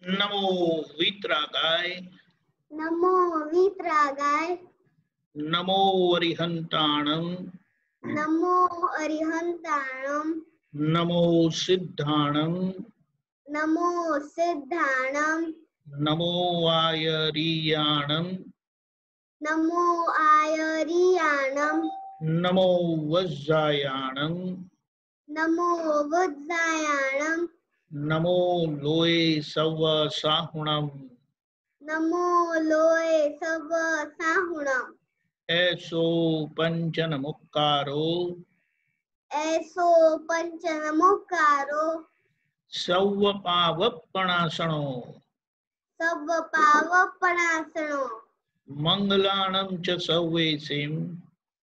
नमो वीतरागाय। नमो वीतरागाय। नमो अरिहंताणं। नमो अरिहंताणं। नमो सिद्धाणं। नमो सिद्धाणं। नमो आयरीयाणं। नमो आयरीयाणं। नमो वज्रायाणं। नमो वज्रायाणं। नमो लोये सव साहुणं। नमो लोये सव साहुणं। ऐसो पंचनमुक्कारो। ऐसो पंचनमुक्कारो। सव पावप्पणासनो। सव पावप्पणासनो। मंगलाणं च सव्वेसिं।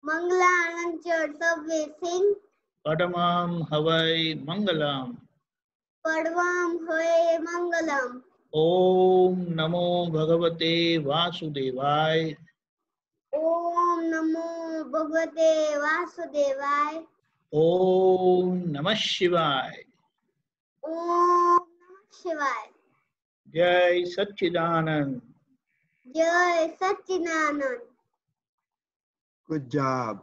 मंगलाणं च सव्वेसिं। पडमां हवै मंगलम्। परमं हवै मंगलम्। ओम नमो भगवते वासुदेवाय। ओम नमो भगवते वासुदेवाय। ओम नमः शिवाय। ओम नमः शिवाय। जय सच्चिदानंद। जय सच्चिदानंद। Good job.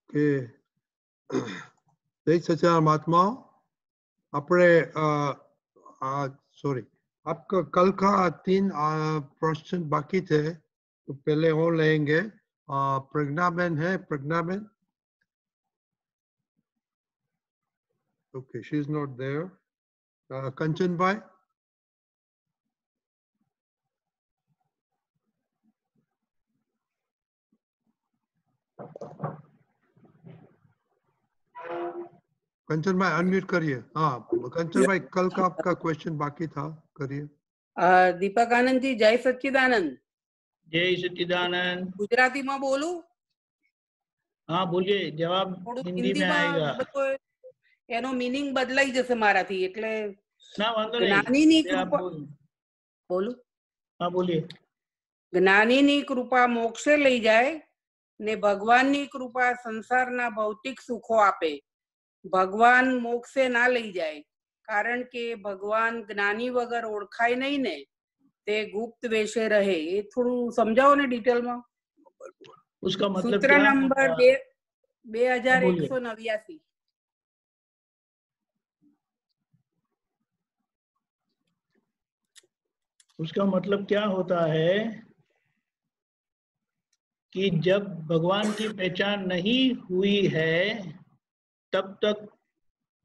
Okay. जय सच्चिदानंद महात्मा। अपने सॉरी, आपका कल का 3 प्रश्न बाकी थे, तो पहले वो लेंगे। प्रज्ञाबेन है, प्रज्ञाबेन? Okay, she's not there. कंचन भाई? कंचन भाई अनम्यूट करिए। हाँ कंचन भाई, कल का आपका क्वेश्चन बाकी था, करिए। दीपक आनंद जी, जय सच्चिदानंद। जय सच्चिदानंद। गुजराती में बोलूं? हाँ बोलिए, जवाब हिंदी में आएगा। એનો મીનિંગ બદલાઈ જશે મારાથી, એટલે ना वांधो જ્ઞાનીની नहीं, आप કૃપા બોલું। हाँ बोलिए। જ્ઞાનીની કૃપા મોક્ષે લઈ જાય ને ભગવાનની કૃપા સંસારના ભૌતિક સુખો આપે। ભગવાન મોક્ષે ના લઈ જાય, કારણ કે ભગવાન જ્ઞાની વગર ઓળખાય નહીં ને, તે ગુપ્ત વેશે રહે। એ થોડું સમજાવો ને ડિટેલમાં। उसका मतलब सूत्र क्या नंबर होता? 2189। उसका मतलब क्या होता है कि जब भगवान की पहचान नहीं हुई है तब तक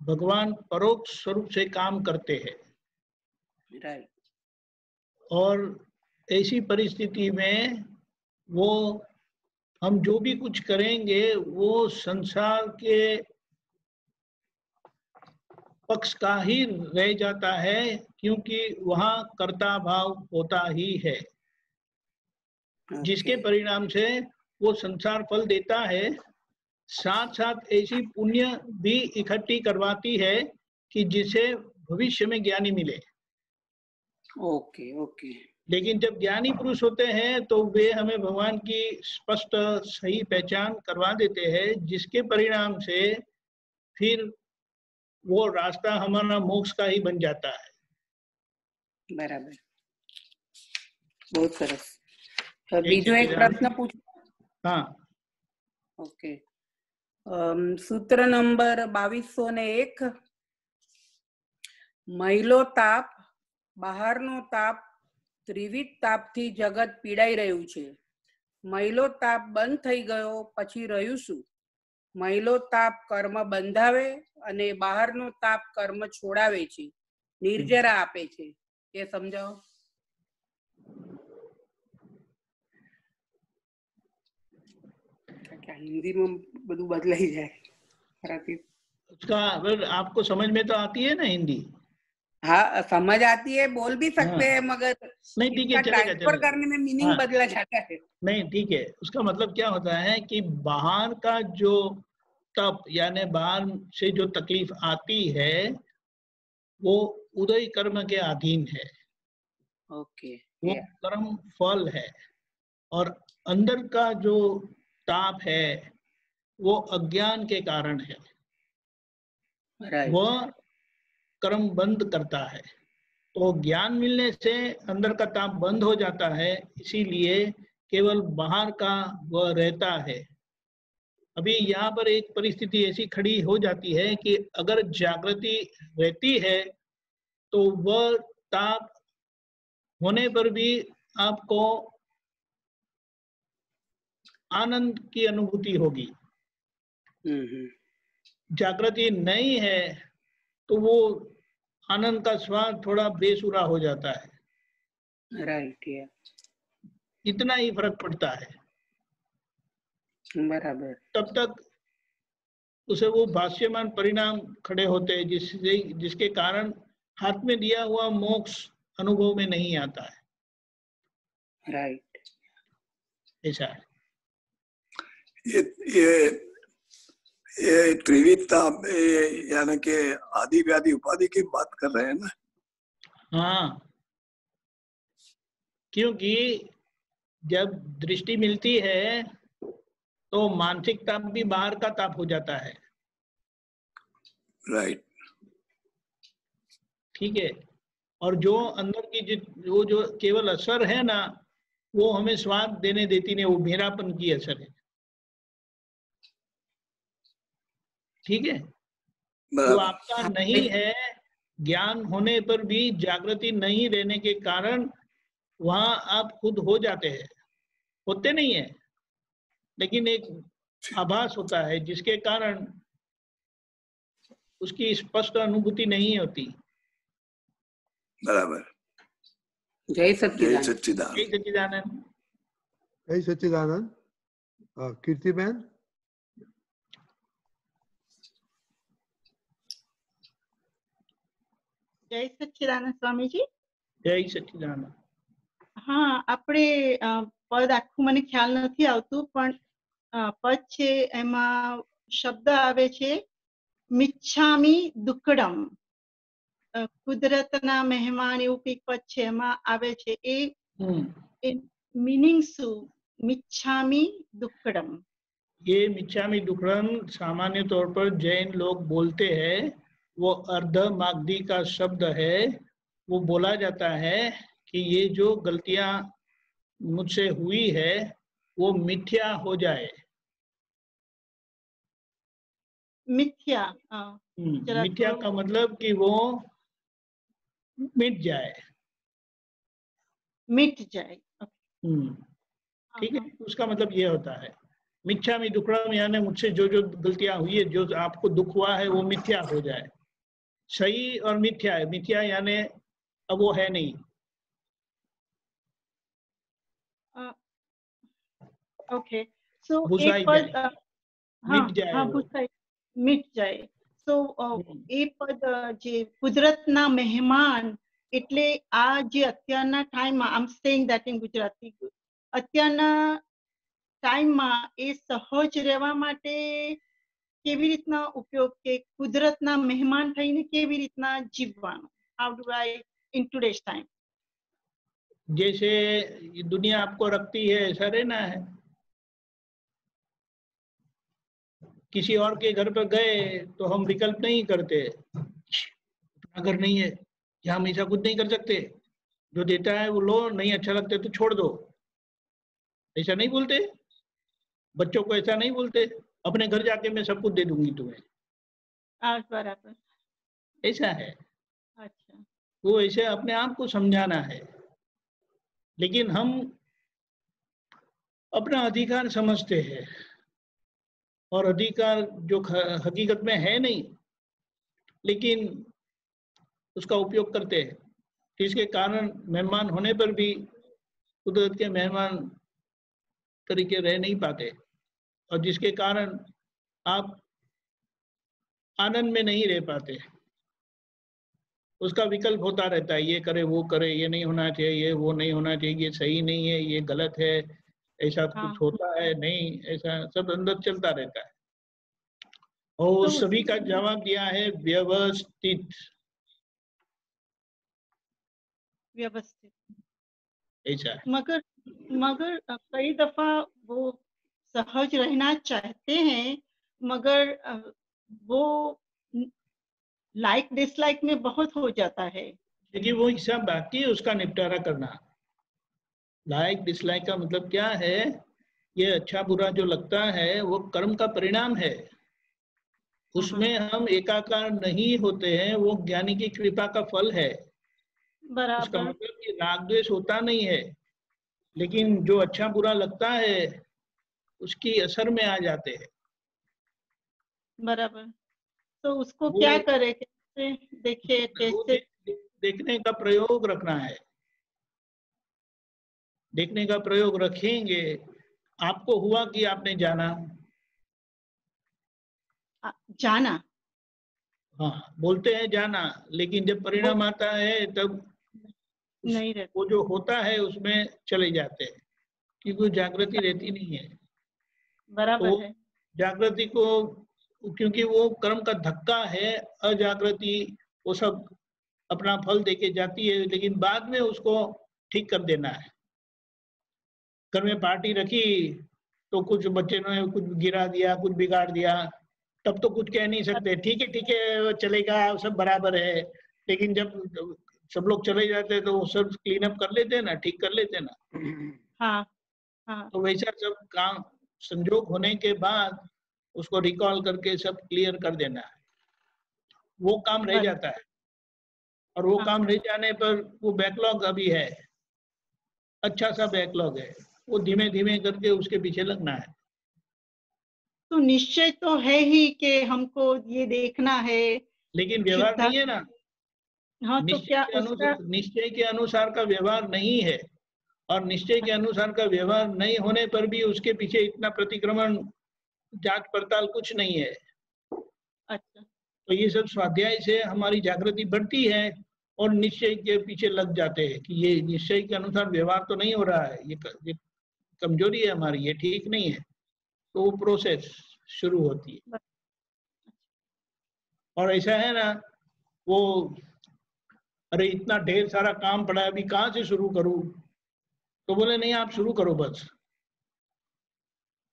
भगवान परोक्ष स्वरूप से काम करते हैं। राइट। और ऐसी परिस्थिति में वो हम जो भी कुछ करेंगे वो संसार के पक्ष का ही रह जाता है, क्योंकि वहाँ कर्ता भाव होता ही है, जिसके परिणाम से वो संसार फल देता है। साथ साथ ऐसी पुण्य भी इकट्ठी करवाती है कि जिसे भविष्य में ज्ञानी मिले। Okay okay. लेकिन जब ज्ञानी पुरुष होते हैं तो वे हमें भगवान की स्पष्ट सही पहचान करवा देते हैं, जिसके परिणाम से फिर वो रास्ता हमारा मोक्ष का ही बन जाता है। बराबर, बहुत सरस। तो बीजो एक प्रश्न पूछो। हाँ ओके। सूत्र नंबर 2201। महिलो ताप, બહારનો તાપ, ત્રિવિધ તાપથી જગત પીડાઈ રહ્યું છે। મહિલો તાપ બંધ થઈ ગયો પછી રહ્યું શું? મહિલો તાપ કર્મ બંધાવે અને બહારનો તાપ કર્મ છોડાવે છે, નિર્જરા આપે છે। એ સમજાવો। हिंदी में બધું બદલાઈ જાય। उसका आपको समझ में तो आती है ना हिंदी? हाँ समझ आती है, बोल भी सकते हैं, मगर नहीं ठीक है, ट्रांसफर करने में मीनिंग बदला जाता है। नहीं ठीक है, उसका मतलब क्या होता है कि बाहर का जो तप यानी बाहर से जो तकलीफ आती है वो उदय कर्म के अधीन है। ओके। वो कर्म फल है। और अंदर का जो ताप है वो अज्ञान के कारण है। राइट। वह कर्म बंद करता है। तो ज्ञान मिलने से अंदर का ताप बंद हो जाता है, इसीलिए केवल बाहर का वह रहता है। अभी यहाँ पर एक परिस्थिति ऐसी खड़ी हो जाती है कि अगर जागृति रहती है तो वह ताप होने पर भी आपको आनंद की अनुभूति होगी। जागृति नहीं है तो वो आनंद का स्वाद थोड़ा बेसुरा हो जाता है। राइट, या इतना ही फर्क पड़ता है। बराबर। तब तक उसे वो भाष्यमान परिणाम खड़े होते हैं जिसके कारण हाथ में दिया हुआ मोक्ष अनुभव में नहीं आता है। राइट। ऐसा है। ये त्रिविधता यानी कि आदि व्याधि उपाधि की बात कर रहे हैं ना? हाँ, क्योंकि जब दृष्टि मिलती है तो मानसिक ताप भी बाहर का ताप हो जाता है। राइट। ठीक है। और जो अंदर की वो जो केवल असर है ना, वो हमें स्वाद देने देती नहीं, वो मेरापन की असर है। ठीक है। जो आपका नहीं है, ज्ञान होने पर भी जागृति नहीं रहने के कारण वहां आप खुद हो जाते हैं। होते नहीं है, लेकिन एक आभास होता है जिसके कारण उसकी स्पष्ट अनुभूति नहीं होती। बराबर। जय जय सच्चिदानंद। सच्चिदानंद। जय सच्चिदानंद। जय सच्चिदानंद। कीर्तिबेन। જય સચ્ચિદાનંદ સ્વામીજી. જય સચ્ચિદાનંદ. હા, આપણે પદ આખું મને ખ્યાલ નથી આવતું, પણ પદ છે એમાં શબ્દ આવે છે મિચ્છામી દુક્કડમ. કુદરતના મહેમાન એવું કંઈક પદ છે એમાં આવે છે. એ મીનિંગ શું? મિચ્છામી दुक्कडम. ये मिच्छामी दुक्कडम सामान्य तौर पर जैन लोग बोलते हैं। वो अर्ध मागधी का शब्द है। वो बोला जाता है कि ये जो गलतियां मुझसे हुई है वो मिथ्या हो जाए। मिथ्या। मिथ्या का मतलब कि वो मिट जाए। मिट जाए। ठीक है, उसका मतलब ये होता है मिच्छामी दुक्कडम, यानी मुझसे जो जो गलतियां हुई है, जो आपको दुख हुआ है, वो मिथ्या हो जाए। सही और मिथ्या है। मिथ्या यानी अब वो है नहीं। ओके, सो बुझाई एक पद जाए, मिट जाए हाँ वो। बुझाई, मिट जाए. सो એ પદ જે કુદરતના મહેમાન, એટલે આ જે અત્યારના ટાઈમમાં, I am saying that in Gujarati, અત્યારના ટાઈમમાં એ સહજ રહેવા માટે કેવી રીતના ઉપયોગ, કે કુદરતના મહેમાન થઈને કેવી રીતના જીવવાનું? How do I in today's time? जैसे दुनिया आपको रखती है ऐसा रहना है। किसी और के घर पर गए तो हम विकल्प नहीं करते, अपना घर नहीं है, यहाँ हम ऐसा कुछ नहीं कर सकते, जो देता है वो लो, नहीं अच्छा लगता तो छोड़ दो। ऐसा नहीं बोलते। बच्चों को ऐसा नहीं बोलते, अपने घर जाके मैं सब कुछ दे दूंगी तुम्हें। बराबर, ऐसा है। अच्छा, वो ऐसे अपने आप को समझाना है। लेकिन हम अपना अधिकार समझते हैं और अधिकार जो हकीकत में है नहीं, लेकिन उसका उपयोग करते हैं, जिसके कारण मेहमान होने पर भी कुदरत के मेहमान तरीके रह नहीं पाते, और जिसके कारण आप आनंद में नहीं रह पाते। उसका विकल्प होता रहता है, ये करे वो करे, ये नहीं होना चाहिए, ये वो नहीं होना चाहिए, ये सही नहीं है, ये गलत है, ऐसा कुछ होता है नहीं, ऐसा सब अंदर चलता रहता है। और तो सभी का जवाब दिया है व्यवस्थित। व्यवस्थित। ऐसा है। मगर कई दफा वो सहज रहना चाहते हैं, मगर वो लाइक डिसलाइक में बहुत हो जाता है। क्योंकि वो हिसाब बाकी है उसका निपटारा करना। लाइक डिसलाइक का मतलब क्या है? ये अच्छा बुरा जो लगता है वो कर्म का परिणाम है, उसमें हम एकाकार नहीं होते हैं, वो ज्ञानी की कृपा का फल है। उसका बराबर मतलब कि राग द्वेष होता नहीं है, लेकिन जो अच्छा बुरा लगता है उसकी असर में आ जाते हैं। बराबर। तो उसको वो क्या करे, कैसे देखे, वो कैसे? देखने का प्रयोग रखना है। देखने का प्रयोग रखेंगे, आपको हुआ कि आपने जाना, जाना। हाँ बोलते हैं जाना, लेकिन जब परिणाम आता है तब नहीं रहता। वो जो होता है उसमें चले जाते हैं, क्योंकि वो जागृति रहती नहीं है। बराबर तो है। जागृति को, क्योंकि वो कर्म का धक्का है, अजागृति वो सब अपना फल देके जाती है, लेकिन बाद में उसको ठीक कर देना है। घर में पार्टी रखी तो कुछ बच्चे ने कुछ गिरा दिया, कुछ बिगाड़ दिया, तब तो कुछ कह नहीं सकते, ठीक है चलेगा, सब बराबर है। लेकिन जब सब लोग चले जाते हैं तो वो सब क्लीन अप कर लेते हैं ना, ठीक कर लेते हैं ना। हाँ हाँ। तो वैसा सब काम संजोग होने के बाद उसको रिकॉल करके सब क्लियर कर देना है, वो काम रह जाता है। और वो हाँ। काम रह जाने पर वो बैकलॉग अभी है, अच्छा सा बैकलॉग है, वो धीमे धीमे करके उसके पीछे लगना है। तो निश्चय तो है ही कि हमको ये देखना है, लेकिन व्यवहार शुद्धा। नहीं है ना, हाँ, तो क्या उसका? निश्चय के अनुसार का व्यवहार नहीं है, और निश्चय के अनुसार का व्यवहार नहीं होने पर भी उसके पीछे इतना प्रतिक्रमण, जांच पड़ताल कुछ नहीं है। अच्छा। तो ये सब स्वाध्याय से हमारी जागृति बढ़ती है और निश्चय के पीछे लग जाते हैं कि ये निश्चय के अनुसार व्यवहार तो नहीं हो रहा है, ये कमजोरी है हमारी, ये ठीक नहीं है। तो वो प्रोसेस शुरू होती है। और ऐसा है ना, वो अरे इतना ढेर सारा काम पड़ा है, अभी कहाँ से शुरू करूं? तो बोले नहीं, आप शुरू करो बस।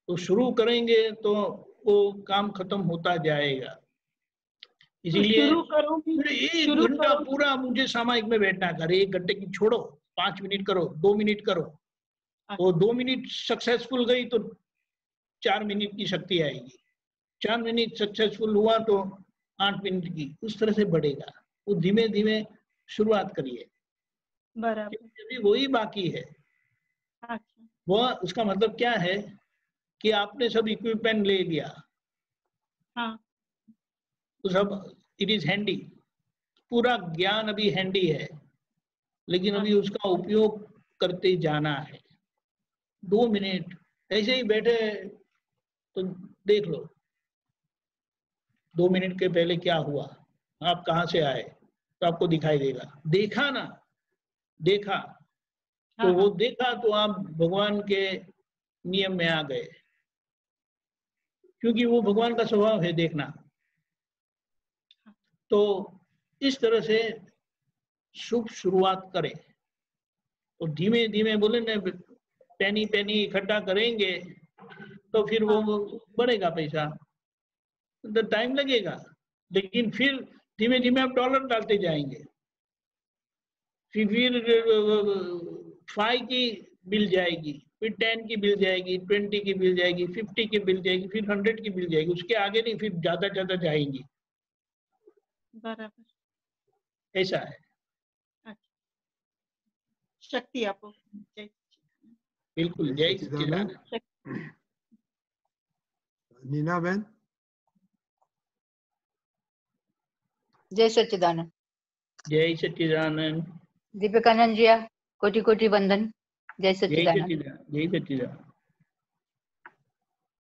तो शुरू करेंगे तो वो काम खत्म होता जाएगा। तो इसीलिए शुरू करो भी, फिर एक शुरू घंटा करो। पूरा मुझे सामायिक में बैठना कर, 1 घंटे की छोड़ो, 5 मिनट करो, 2 मिनट करो। वो 2 मिनट सक्सेसफुल गई तो 4 मिनट की शक्ति आएगी, 4 मिनट सक्सेसफुल हुआ तो 8 मिनट की, उस तरह से बढ़ेगा। वो धीमे धीमे शुरुआत करिए, बराबर। क्योंकि अभी वही बाकी है। अच्छा। वो उसका मतलब क्या है कि आपने सब इक्विपमेंट ले लिया, हाँ। तो सब इट इज हैंडी, पूरा ज्ञान अभी हैंडी है, लेकिन अभी उसका उपयोग करते जाना है। 2 मिनट ऐसे ही बैठे तो देख लो, 2 मिनट के पहले क्या हुआ, आप कहाँ से आए, तो आपको दिखाई देगा। देखा ना, देखा तो वो देखा तो आप भगवान के नियम में आ गए, क्योंकि वो भगवान का स्वभाव है देखना। तो इस तरह से शुभ शुरुआत करें, तो धीमे धीमे बोले ना, पैनी पैनी इकट्ठा करेंगे तो फिर वो बढ़ेगा पैसा, तो टाइम लगेगा, लेकिन फिर धीमे धीमे आप डॉलर डालते जाएंगे। फिर 5 की बिल जाएगी, फिर 10 की बिल जाएगी, 20 की बिल जाएगी, 50 की बिल जाएगी, फिर 100 की बिल जाएगी, उसके आगे नहीं, फिर ज्यादा ज्यादा जाएंगी। बराबर। ऐसा है। शक्ति आपको। बिल्कुल, जय सच्चिदानंद। नीना बहन। जय सच्चिदानंद। जय सच्चिदानंद। दीपकानंद जी, कोटि कोटि वंदन। जय सच्चिदानंद। जय सच्चिदानंद।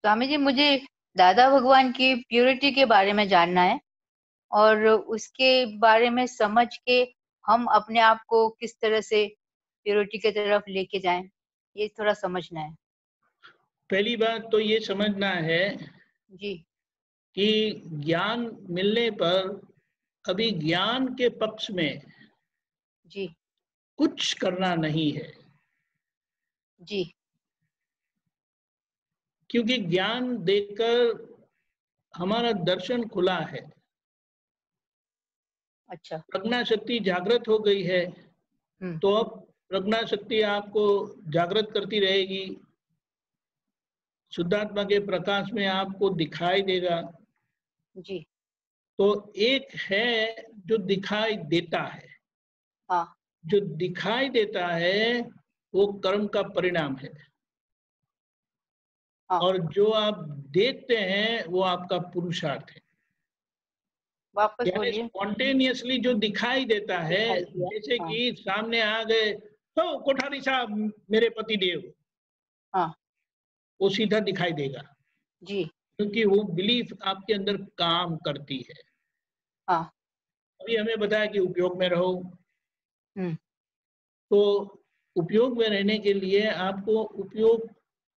स्वामी जी, मुझे दादा भगवान की प्योरिटी के बारे में जानना है, और उसके बारे में समझ के हम अपने आप को किस तरह से प्योरिटी की तरफ लेके जाएं, ये थोड़ा समझना है। पहली बात तो ये समझना है जी कि ज्ञान मिलने पर अभी ज्ञान के पक्ष में जी कुछ करना नहीं है, जी क्योंकि ज्ञान देकर हमारा दर्शन खुला है। अच्छा। प्रज्ञा शक्ति जागृत हो गई है, तो अब प्रज्ञा शक्ति आपको जागृत करती रहेगी, शुद्धात्मा के प्रकाश में आपको दिखाई देगा। जी। तो एक है जो दिखाई देता है, हाँ। जो दिखाई देता है वो कर्म का परिणाम है, हाँ। और जो आप देखते हैं वो आपका पुरुषार्थ है। वापस यानी बोलिए। स्पॉन्टेनियसली जो दिखाई देता है, दिखाई दिया। जैसे हाँ। कि सामने आ गए, तो कोठारी साहब मेरे पति देव, हाँ। वो सीधा दिखाई देगा, जी। क्योंकि वो बिलीफ आपके अंदर काम करती है। हाँ। अभी हमें बताया कि उपयोग में रहो, तो उपयोग में रहने के लिए आपको उपयोग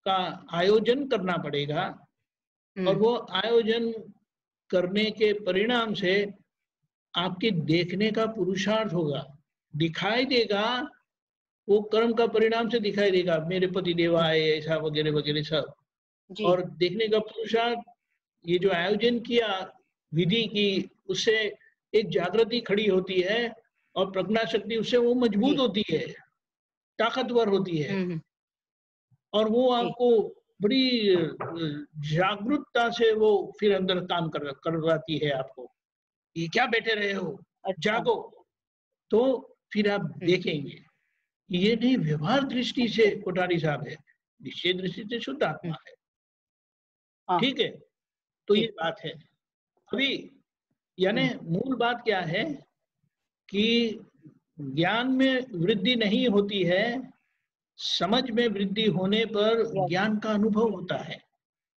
का आयोजन करना पड़ेगा, और वो आयोजन करने के परिणाम से आपके देखने का पुरुषार्थ होगा, दिखाई देगा, वो कर्म का परिणाम से दिखाई देगा, मेरे पति देव आए, ऐसा वगैरह वगैरह सब। जी। और देखने का पुरुषार्थ, ये जो आयोजन किया विधि की, उससे एक जागृति खड़ी होती है, और प्रज्ञा शक्ति उससे वो मजबूत जी। होती है, ताकतवर होती है, और वो जी। आपको बड़ी जागरूकता से वो फिर अंदर काम करवाती है आपको। ये क्या बैठे रहे हो, अच्छा। जागो। तो फिर आप देखेंगे ये नहीं व्यवहार दृष्टि से कोठारी साहब है, निश्चय दृष्टि से शुद्ध आत्मा है। हाँ। ठीक है, तो जी। ये बात है। अभी यानी मूल बात क्या है कि ज्ञान में वृद्धि नहीं होती है, समझ में वृद्धि होने पर Yes. ज्ञान का अनुभव होता है।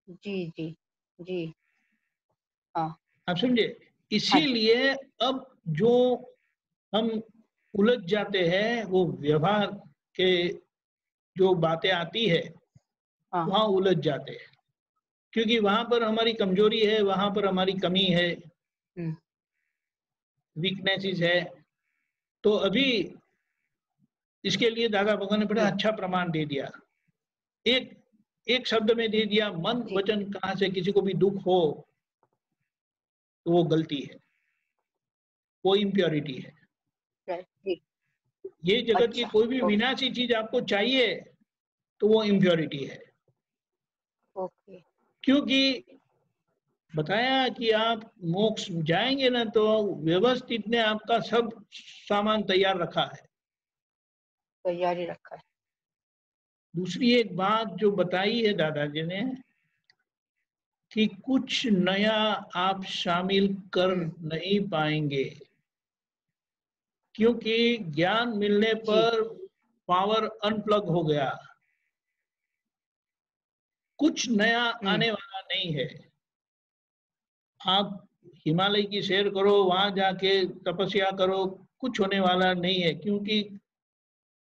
जी जी जी। हाँ। आप समझे? इसीलिए अब जो हम उलझ जाते हैं वो व्यवहार के जो बातें आती है, हाँ। वहां उलझ जाते हैं, क्योंकि वहां पर हमारी कमजोरी है, वहां पर हमारी कमी है, वीकनेसेस है। तो अभी इसके लिए दादा भगवान ने बड़ा अच्छा प्रमाण दे दिया, एक शब्द में दे दिया, मन जी। वचन कहां से किसी को भी दुख हो तो वो गलती है, वो इम्प्योरिटी है। Right. जी। ये जगत की अच्छा। कोई भी ओके। विनाशी चीज आपको चाहिए तो वो इम्प्योरिटी है, ओके। क्योंकि बताया कि आप मोक्ष जाएंगे ना तो व्यवस्थित ने आपका सब सामान तैयार रखा है। तैयारी रखा है। दूसरी एक बात जो बताई है दादाजी ने कि कुछ नया आप शामिल कर नहीं पाएंगे, क्योंकि ज्ञान मिलने जी। पर पावर अनप्लग हो गया, कुछ नया आने वाला नहीं है। आप हिमालय की सैर करो, वहां जाके तपस्या करो, कुछ होने वाला नहीं है, क्योंकि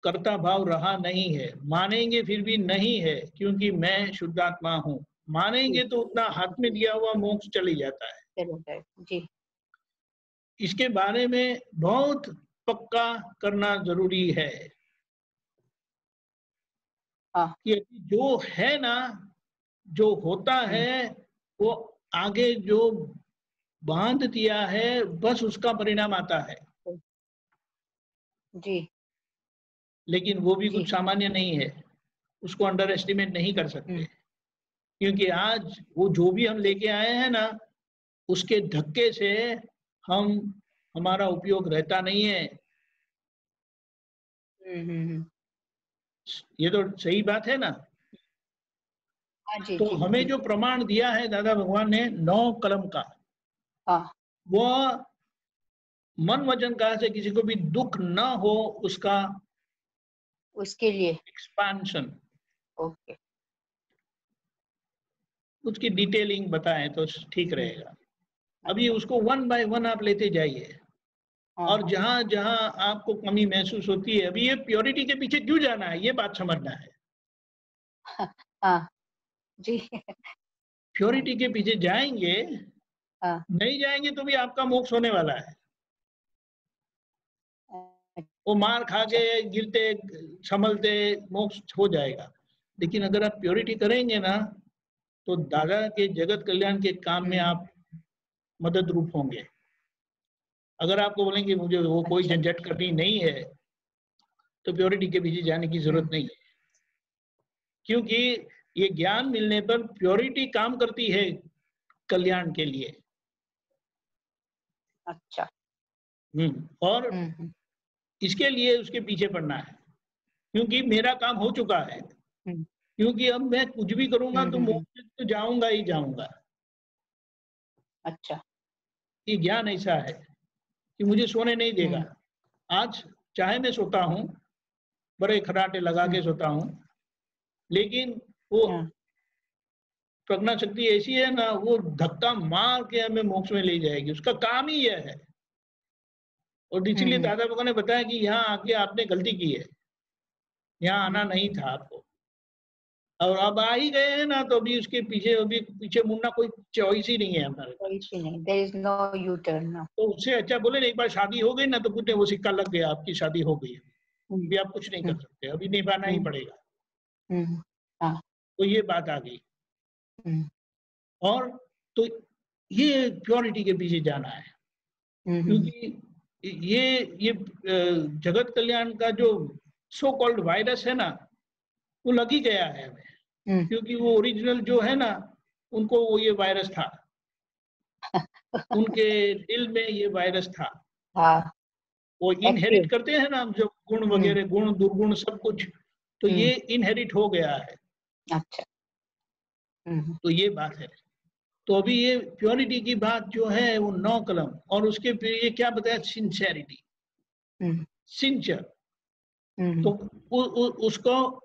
कर्ता भाव रहा नहीं है। मानेंगे फिर भी नहीं है, क्योंकि मैं शुद्धात्मा हूँ। मानेंगे तो उतना हाथ में दिया हुआ मोक्ष चली जाता है। चलो जी। इसके बारे में बहुत पक्का करना जरूरी है हाँ। कि जो है ना, जो होता है, वो आगे जो बांध दिया है बस उसका परिणाम आता है, जी। लेकिन वो भी जी। कुछ सामान्य नहीं है, उसको अंडर एस्टिमेट नहीं कर सकते, क्योंकि आज वो जो भी हम लेके आए हैं ना, उसके धक्के से हमारा उपयोग रहता नहीं है। ये तो सही बात है ना। हाँ जी। तो जी हमें जो प्रमाण दिया है दादा भगवान ने 9 कलम का, हाँ। वो मन वचन कहा से किसी को भी दुख न हो उसका उसके लिए एक्सपांशन, ओके। उसकी डिटेलिंग बताएं तो ठीक रहेगा। अभी उसको 1 बाय 1 आप लेते जाइए, और जहां जहां आपको कमी महसूस होती है, अभी ये प्योरिटी के पीछे क्यों जाना है, ये बात समझना है। हाँ जी। प्योरिटी के पीछे जाएंगे, हाँ। नहीं जाएंगे तो भी आपका मोक्ष होने वाला है। वो मार खा के गिरते संभलते मोक्ष हो जाएगा, लेकिन अगर आप प्योरिटी करेंगे ना तो दादा के जगत कल्याण के काम में आप मदद रूप होंगे। अगर आपको बोलेंगे मुझे वो कोई अच्छा। झंझट करनी नहीं है, तो प्योरिटी के पीछे जाने की जरूरत नहीं है, क्योंकि ये ज्ञान मिलने पर प्योरिटी काम करती है कल्याण के लिए। अच्छा। और इसके लिए उसके पीछे पड़ना है, क्योंकि मेरा काम हो चुका है। क्योंकि अब मैं कुछ भी करूंगा तो मोक्ष तो जाऊंगा ही जाऊंगा। अच्छा। ये ज्ञान ऐसा है कि मुझे सोने नहीं देगा। आज चाहे मैं सोता हूँ, बड़े खराटे लगा के सोता हूँ, लेकिन वो प्रज्ञा शक्ति ऐसी है ना, वो धक्का मार के हमें मोक्ष में ले जाएगी। उसका काम ही यह है। और इसीलिए दादा भगवान ने बताया कि यहाँ आके आपने गलती की है, यहाँ आना नहीं था आपको, और अब आ ही गए हैं ना, तो अभी उसके पीछे मुड़ना कोई चॉइस ही नहीं है हमारे पास। There is no U-turn now. तो उससे अच्छा बोले ना, एक बार शादी हो गई ना, तो कुछ वो सिक्का लग गया, आपकी शादी हो गई, अभी आप कुछ नहीं कर सकते, अभी निभाना ही पड़ेगा। तो ये बात आ गई। और तो ये प्योरिटी के पीछे जाना है, क्योंकि ये जगत कल्याण का जो सो कॉल्ड वायरस है ना, वो लग ही गया है हमें, क्योंकि वो ओरिजिनल जो है ना, उनको वो ये वायरस था, उनके दिल में ये वायरस था। वो इनहेरिट करते हैं ना हम, जो गुण वगैरह, गुण दुर्गुण सब कुछ, तो ये इनहेरिट हो गया है। अच्छा। तो ये बात है। तो अभी ये प्योरिटी की बात जो है वो 9 कलम, और उसके फिर ये क्या बताया, सिंसेरिटी, सिंचर। तो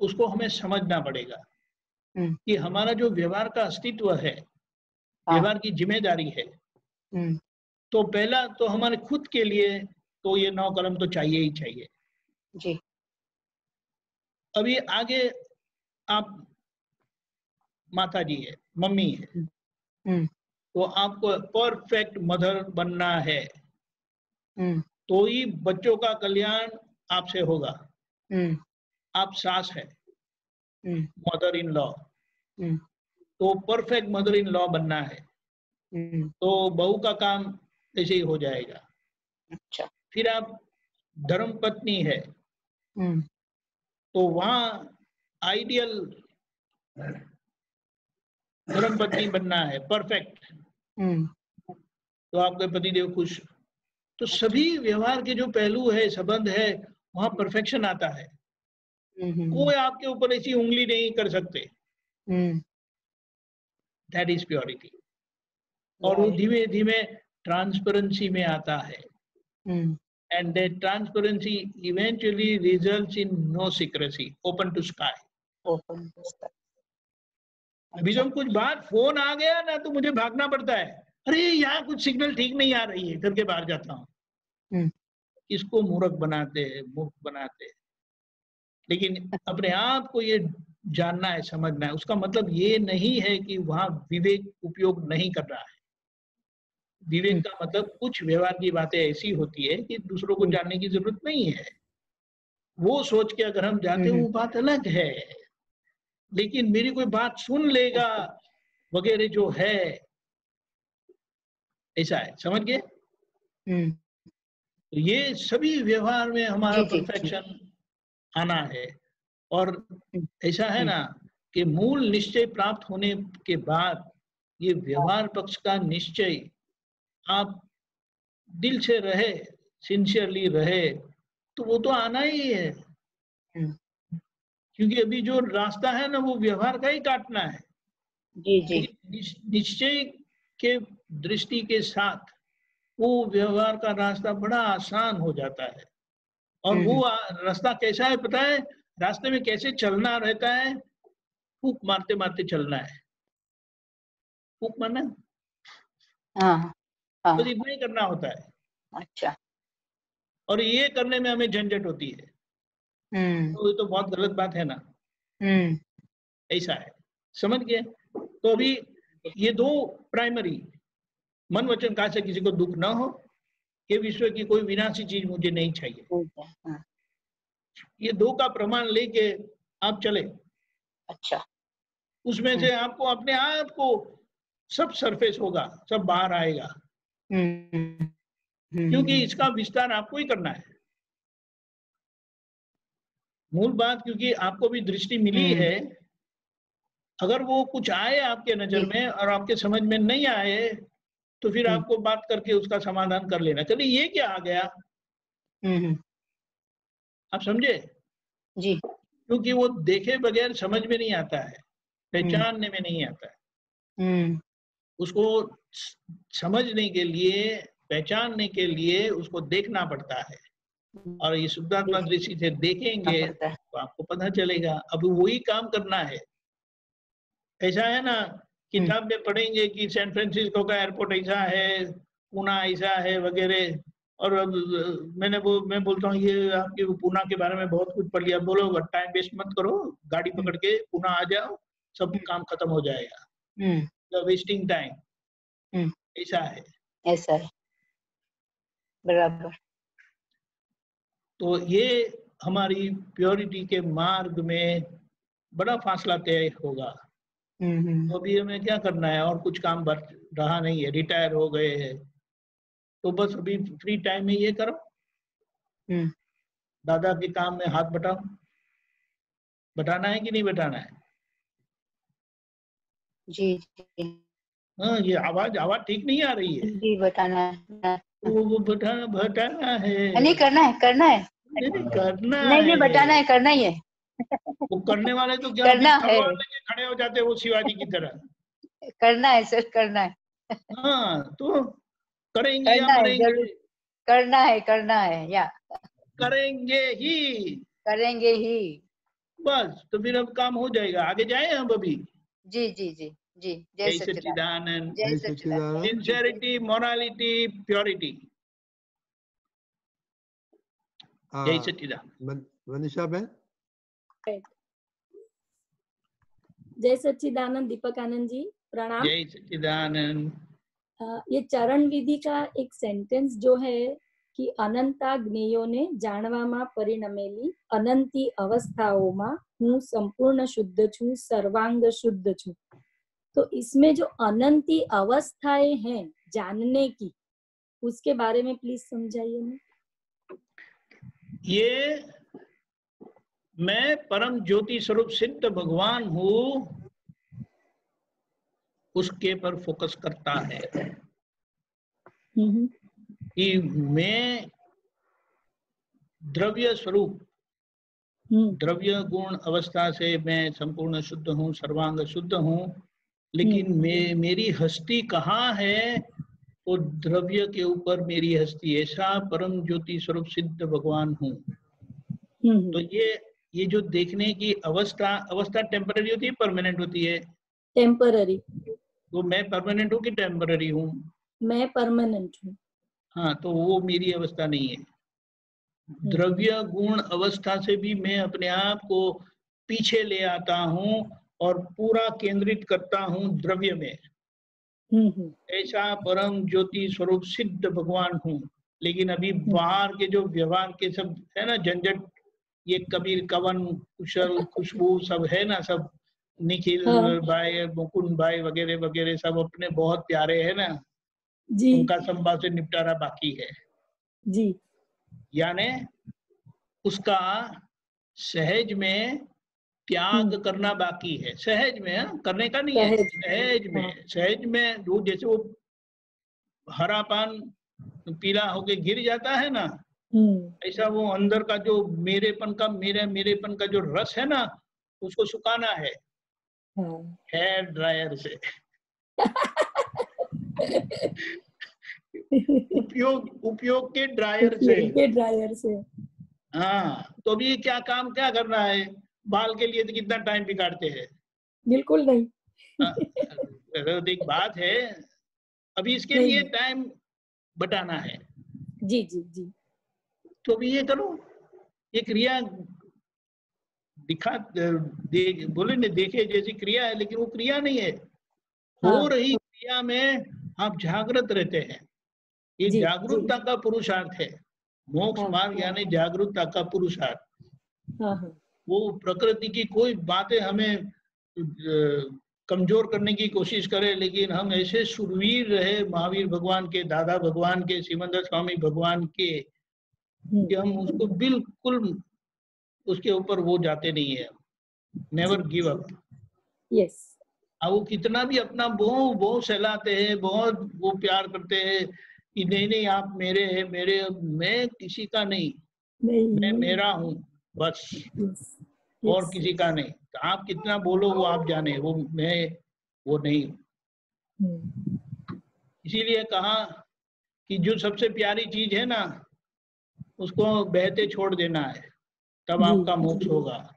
उसको हमें समझना पड़ेगा कि हमारा जो व्यवहार का अस्तित्व है, व्यवहार की जिम्मेदारी है, तो पहला तो हमारे खुद के लिए तो ये 9 कलम तो चाहिए ही चाहिए जी। अभी आगे आप माता जी है, मम्मी है, तो आपको परफेक्ट मदर बनना है, तो ही बच्चों का कल्याण आपसे होगा। आप सास है, मदर इन लॉ, तो परफेक्ट मदर इन लॉ बनना है, तो बहू का काम ऐसे ही हो जाएगा। अच्छा। फिर आप धर्म पत्नी है, तो वहां आइडियल धर्म पत्नी बनना है, परफेक्ट, तो आपके पतिदेव खुश। तो सभी व्यवहार के जो पहलू है, संबंध है, वहां परफेक्शन आता है। कोई आपके ऊपर ऐसी उंगली नहीं कर सकते। That is purity. और वो धीमे धीमे ट्रांसपेरेंसी में आता है, and that transparency eventually results in no secrecy, open to sky. अभी जब कुछ बात फोन आ गया ना, तो मुझे भागना पड़ता है, अरे यहाँ कुछ सिग्नल ठीक नहीं आ रही है, करके बाहर जाता हूँ। इसको मूर्ख बनाते हैं, मूर्ख बनाते हैं। लेकिन अपने आप को ये जानना है, समझना है। उसका मतलब ये नहीं है कि वहां विवेक उपयोग नहीं कर रहा है। विवेक का मतलब कुछ व्यवहार की बातें ऐसी होती है कि दूसरों को जानने की जरूरत नहीं है, वो सोच के अगर हम जाते हैं वो बात अलग है। लेकिन मेरी कोई बात सुन लेगा वगैरह जो है, ऐसा है, समझ गए? तो ये सभी व्यवहार में हमारा परफेक्शन आना है। और ऐसा है ना कि मूल निश्चय प्राप्त होने के बाद ये व्यवहार पक्ष का निश्चय आप दिल से रहे, सिंसियरली रहे, तो वो तो आना ही है। क्योंकि अभी जो रास्ता है ना, वो व्यवहार का ही काटना है। जी। निश्चय के दृष्टि के साथ वो व्यवहार का रास्ता बड़ा आसान हो जाता है। और वो रास्ता कैसा है पता है? रास्ते में कैसे चलना रहता है? फूक मारते मारते चलना है। फूक मारना, बस इतना ही करना होता है। अच्छा। और ये करने में हमें झंझट होती है, तो ये तो बहुत गलत बात है ना। ऐसा है, समझ गए? तो अभी ये 2 प्राइमरी, मन वचन काया से किसी को दुख ना हो, ये विश्व की कोई विनाशी चीज मुझे नहीं चाहिए, ये 2 का प्रमाण लेके आप चले। अच्छा। उसमें से आपको अपने आप को सब सरफेस होगा, सब बाहर आएगा। क्योंकि इसका विस्तार आपको ही करना है। मूल बात, क्योंकि आपको भी दृष्टि मिली है, अगर वो कुछ आए आपके नजर में और आपके समझ में नहीं आए तो फिर आपको बात करके उसका समाधान कर लेना। चलिए ये क्या आ गया, आप समझे? जी। क्योंकि वो देखे बगैर समझ में नहीं आता है, पहचानने में नहीं आता है। उसको समझने के लिए, पहचानने के लिए उसको देखना पड़ता है, और ये शुद्धात्मा दृष्टि से देखेंगे तो आपको पता चलेगा। अब वही काम करना है। ऐसा है ना, किताब में पढ़ेंगे कि सैन फ्रांसिस्को का एयरपोर्ट ऐसा है, पुणे ऐसा है वगैरह, और मैं बोलता हूँ ये आपके पुणे के बारे में बहुत कुछ पढ़ लिया, बोलो टाइम वेस्ट मत करो, गाड़ी पकड़ के पुणे आ जाओ, सब काम खत्म हो जाएगा। वेस्टिंग टाइम, ऐसा है। ऐसा है, बराबर। तो ये हमारी प्योरिटी के मार्ग में बड़ा फासला तय होगा। तो अभी हमें क्या करना है, और कुछ काम बच रहा नहीं है, रिटायर हो गए हैं, तो बस अभी फ्री टाइम में ये करो, दादा के काम में हाथ बटाओ। बटाना है कि नहीं बटाना है? जी जी। हाँ, ये आवाज ठीक नहीं आ रही है। जी, बताना है। वो बटाना है। नहीं, करना है, करना है। नहीं, करना नहीं, है। बताना है, करना ही है। वो करने वाले तो क्या करना है, तलवार लेके खड़े हो जाते हैं, वो शिवाजी की तरह। करना है सर, करना है। हाँ, तो करेंगे या करना है, मरेंगे? जरूर करना है, करना है, या करेंगे ही, करेंगे ही। बस। तो फिर अब काम हो जाएगा। आगे जाए हम अभी। जी जी जी जी। जय जय सच्चिदानंद। सच्चिदानंद। जय सच्चिदानंद। Sincerity, morality, purity. जय सच्चिदानंद। मनीषा बहन। जय सच्चिदानंद। दीपक आनंद जी प्रणाम। जय सच्चिदानंद। ये चरण विधि का एक सेंटेंस जो है कि અનંતા જ્ઞેયોને જાણવામાં પરિણમેલી અનંતી અવસ્થાઓમાં હું સંપૂર્ણ શુદ્ધ છું, સર્વાંગ શુદ્ધ છું। तो इसमें जो अनंती अवस्थाएं हैं जानने की, उसके बारे में प्लीज समझाइए ना। ये मैं परम ज्योति स्वरूप सिद्ध भगवान हूँ, उसके पर फोकस करता है कि मैं द्रव्य स्वरूप, द्रव्य गुण अवस्था से मैं संपूर्ण शुद्ध हूँ, सर्वांग शुद्ध हूँ, लेकिन मेरी हस्ती कहाँ है? तो द्रव्य के ऊपर मेरी हस्ती। ऐसा परम ज्योति स्वरूप सिद्ध भगवान हूँ। तो ये जो देखने की अवस्था टेम्पररी होती है, परमानेंट होती है? टेम्पररी। तो मैं परमानेंट हूँ कि टेम्पररी हूँ? मैं परमानेंट हूँ। हाँ, तो वो मेरी अवस्था नहीं है। द्रव्य गुण अवस्था से भी मैं अपने आप को पीछे ले आता हूँ और पूरा केंद्रित करता हूँ द्रव्य में। ऐसा परम ज्योति स्वरूप सिद्ध भगवान हूँ। लेकिन अभी बाहर के जो व्यवहार के सब है ना झंझट, ये कबीर, कवन, कुशल, खुशबू सब है ना, सब निखिल भाई, मुकुंद भाई वगैरह वगैरह सब अपने बहुत प्यारे है ना जी। उनका संवाद से निपटारा बाकी है जी। यानी उसका सहज में त्याग करना बाकी है। सहज में, करने का नहीं है, सहज में। सहज में वो जैसे वो हरा पान पीला होके गिर जाता है ना, ऐसा वो अंदर का जो मेरेपन का जो रस है ना, उसको सुखाना है हेयर ड्रायर से। उपयोग के ड्रायर से। हाँ, तो अभी क्या करना है? बाल के लिए तो कितना टाइम बिगाड़ते हैं? बिल्कुल नहीं। एक बात है, अभी इसके लिए टाइम बटाना है। जी जी जी। तो अभी ये करो, ये क्रिया बोले ने देखे जैसी क्रिया है, लेकिन वो क्रिया नहीं है। हो रही क्रिया में आप जागृत रहते हैं। ये जागरूकता का पुरुषार्थ है। मोक्ष मार्ग यानी जागरूकता का पुरुषार्थ। वो प्रकृति की कोई बातें हमें कमजोर करने की कोशिश करे, लेकिन हम ऐसे शूरवीर रहे महावीर भगवान के, दादा भगवान के, सिमंदर स्वामी भगवान के, कि हम उसको बिल्कुल उसके ऊपर वो जाते नहीं है। Never give up. यस। अब वो कितना भी अपना बहुत सहलाते हैं, बहुत वो प्यार करते हैं कि नहीं नहीं आप मेरे हैं, मेरे, मैं किसी का नहीं, मैं मेरा हूँ बस, और किसी का नहीं। तो आप कितना बोलो वो आप जाने, वो मैं वो नहीं हूँ। इसीलिए कहा कि जो सबसे प्यारी चीज है ना उसको बहते छोड़ देना है, तब आपका मोक्ष होगा।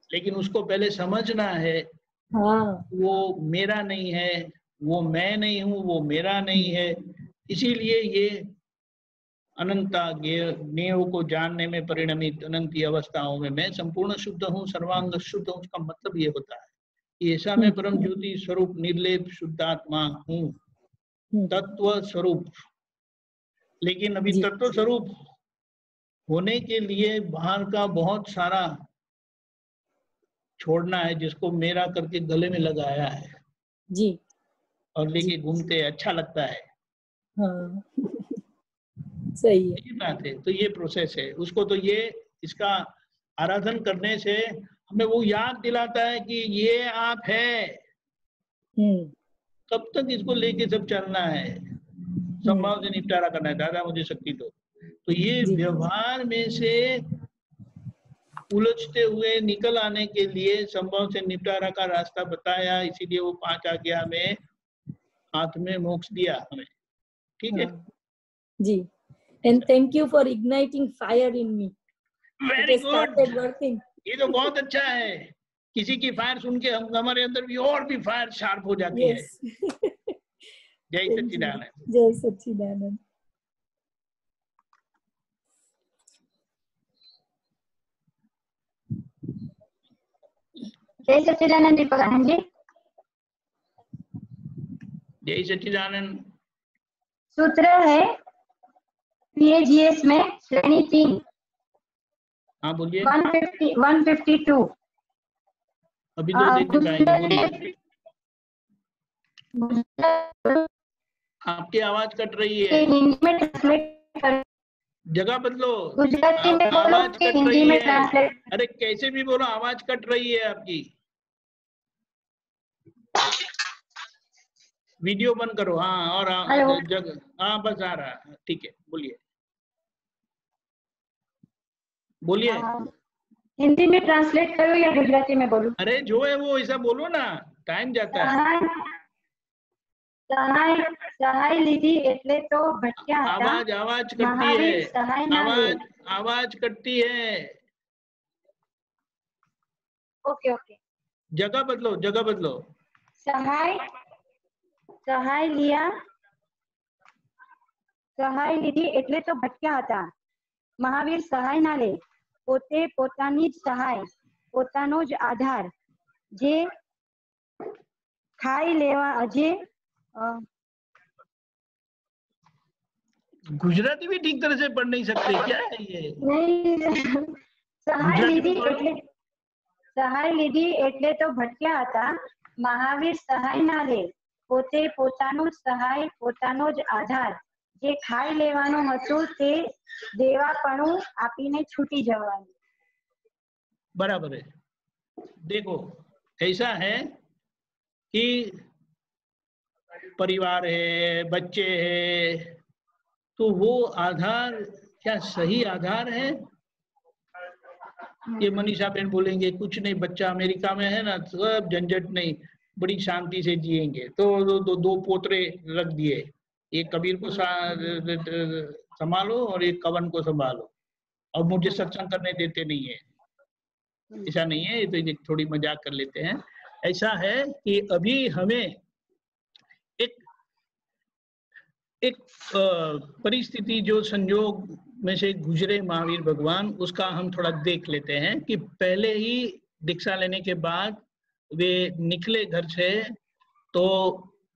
लेकिन उसको पहले समझना है वो मेरा नहीं है, वो मैं नहीं हूँ, वो मेरा नहीं है। इसीलिए ये अनंता ज्ञेय को जानने में परिणमित अनंती अवस्थाओं में मैं संपूर्ण शुद्ध हूँ, सर्वांग शुद्ध हूँ। उसका मतलब ये होता है कि ऐसा मैं परम ज्योति स्वरूप निर्लेप शुद्धात्मा हूँ, तत्व स्वरूप। लेकिन अभी तत्व स्वरूप होने के लिए बाहर का बहुत सारा छोड़ना है, जिसको मेरा करके गले में लगाया है जी, और लेके घूमते, अच्छा लगता है। हाँ सही है, ये बात है। तो ये प्रोसेस है उसको, तो ये इसका आराधन करने से हमें वो याद दिलाता है कि ये आप है। कब तक इसको लेके सब चलना है, संभाव से निपटारा करना है। दादा मुझे शक्ति दो। तो ये व्यवहार में से उलझते हुए निकल आने के लिए संभव से निपटारा का रास्ता बताया। इसीलिए वो 5 आज्ञा में हाथ में मोक्ष दिया हमें। ठीक है जी। And thank you for igniting fire in me. Very good. ये तो बहुत अच्छा है। किसी की फायर सुन के हम हमारे अंदर भी और भी फायर शार्प हो जाती है। जय सच्चिदानंद। जय सच्चिदानंद। जय सच्चिदानंद दीपक आनंद जी। जय सच्चिदानंद। सूत्र है PAGS में श्रेणी 3। हाँ बोलिए। 152। अभी 2 दिन बोलिए। आपकी आवाज कट रही है, जगह बदलो। गुजराती में बोलो आवाज कि कट हिंदी रही में है। ट्रांसलेट। अरे कैसे भी बोलो, आवाज कट रही है आपकी। वीडियो बंद करो। हाँ और जगह, हाँ बस आ रहा है। ठीक है बोलिए बोलिए। हिंदी में ट्रांसलेट करो या गुजराती में बोलो? अरे जो है वो ऐसा बोलो ना, टाइम जाता है। સહાય લીધી એટલે તો ભટક્યા હતા। आवाज कटती महावीर है, સહાય ના લે। आवाज कटती है। ओके ओके, जगह बदलो, जगह बदलो। સહાય લીધી એટલે તો ભટક્યા હતા। મહાવીર સહાય ના લે, પોતે પોતાની જ સહાય, પોતાનો જ આધાર, જે ખાઈ લેવા गुजराती भी ठीक तरह से पढ़ नहीं सकते क्या है ये? नहीं, સહાય લીધી એટલે તો ભટક્યા હતા। મહાવીર સહાય ના લે, પોતે પોતાનું જ સહાય, પોતાનો જ આધાર, જે ખાઈ લેવાનું હતું તે દેવાપણું આપીને છૂટી જવાનું। बराबर है। देखो ऐसा है कि परिवार है, बच्चे है, तो वो आधार क्या सही आधार है? ये मनीषा बहन बोलेंगे कुछ नहीं, बच्चा अमेरिका में है ना, सब झंझट नहीं, बड़ी शांति से जिएंगे। तो 2 पोतरे रख दिए, एक कबीर को संभालो और एक कवन को संभालो, और मुझे सत्संग करने देते नहीं है। ऐसा नहीं है, तो थोड़ी मजाक कर लेते हैं। ऐसा है कि अभी हमें एक परिस्थिति जो संयोग में से गुजरे महावीर भगवान, उसका हम थोड़ा देख लेते हैं कि पहले ही दीक्षा लेने के बाद वे निकले घर से, तो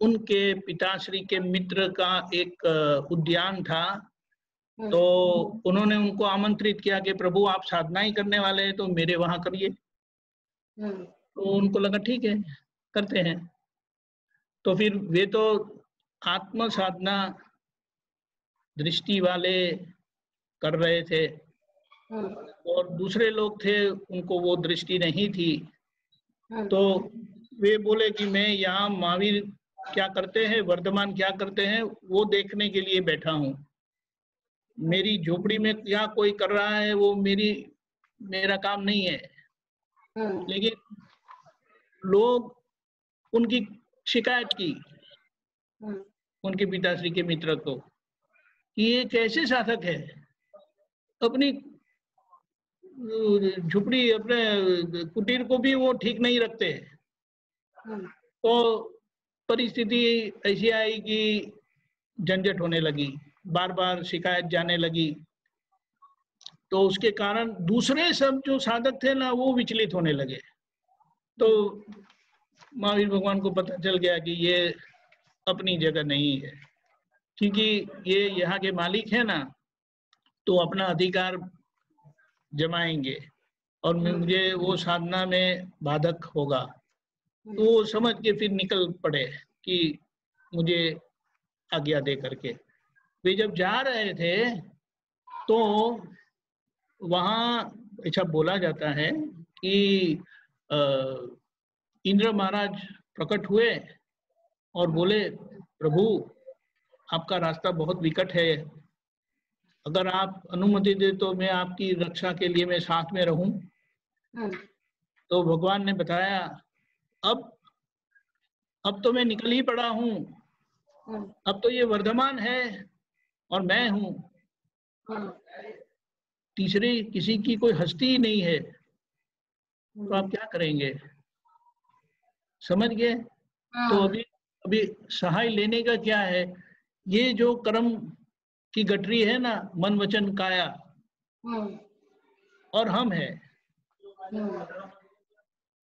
उनके पिताश्री के मित्र का एक उद्यान था। तो उन्होंने उनको आमंत्रित किया कि प्रभु आप साधना ही करने वाले हैं तो मेरे वहां करिए। तो उनको लगा ठीक है, करते हैं। तो फिर वे तो आत्म साधना दृष्टि वाले कर रहे थे और दूसरे लोग थे उनको वो दृष्टि नहीं थी। तो वे बोले कि मैं यहाँ महावीर क्या करते हैं, वर्धमान क्या करते हैं, वो देखने के लिए बैठा हूँ। मेरी झोपड़ी में क्या कोई कर रहा है वो मेरा काम नहीं है। लेकिन लोग उनकी शिकायत की उनके पिताश्री के मित्र को कि ये कैसे साधक है, अपनी झुपड़ी अपने कुटीर को भी वो ठीक नहीं रखते। तो परिस्थिति ऐसी आई कि झंझट होने लगी, बार बार शिकायत जाने लगी। तो उसके कारण दूसरे सब जो साधक थे ना वो विचलित होने लगे। तो महावीर भगवान को पता चल गया कि ये अपनी जगह नहीं है, क्योंकि ये यहाँ के मालिक है ना, तो अपना अधिकार जमाएंगे और मुझे वो साधना में बाधक होगा। तो वो समझ के फिर निकल पड़े कि मुझे आज्ञा दे करके। वे जब जा रहे थे तो वहाँ ऐसा बोला जाता है कि इंद्र महाराज प्रकट हुए और बोले, प्रभु आपका रास्ता बहुत विकट है, अगर आप अनुमति दे तो मैं आपकी रक्षा के लिए मैं साथ में रहूं। तो भगवान ने बताया, अब तो मैं निकल ही पड़ा हूँ, अब तो ये वर्धमान है और मैं हूँ, तीसरी किसी की कोई हस्ती ही नहीं है, तो आप क्या करेंगे? समझ गए? तो अभी सहाय लेने का क्या है? ये जो कर्म की गठरी है ना, मन वचन काया, और हम है,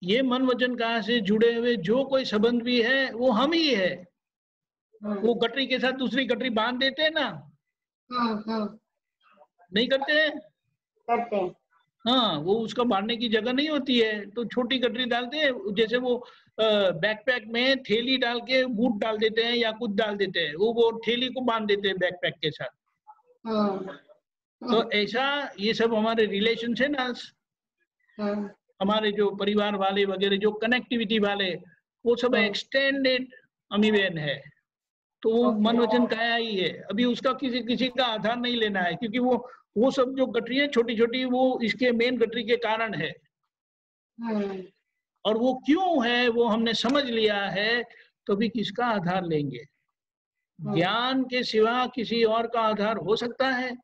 ये मन वचन काया से जुड़े हुए जो कोई संबंध भी है वो हम ही है। वो गठरी के साथ दूसरी गठरी बांध देते हैं ना, नहीं करते हैं? करते हैं। हाँ, वो उसका बांधने की जगह नहीं होती है तो छोटी गठरी डालते हैं, जैसे वो बैकपैक में थैली डाल के बूट डाल देते हैं या कुछ डाल देते हैं, वो थैली को बांध देते हैं बैकपैक के साथ। तो ऐसा ये सब हमारे रिलेशन है ना, हमारे जो परिवार वाले वगैरह जो कनेक्टिविटी वाले, वो सब एक्सटेंडेड अमीवेन है। तो वो मन वचन काया ही है। अभी उसका किसी का आधार नहीं लेना है, क्योंकि वो सब जो गठरी है छोटी छोटी, वो इसके मेन गठरी के कारण है। और वो क्यों है वो हमने समझ लिया है, तो भी किसका आधार लेंगे? ज्ञान के सिवा किसी और का आधार हो सकता है?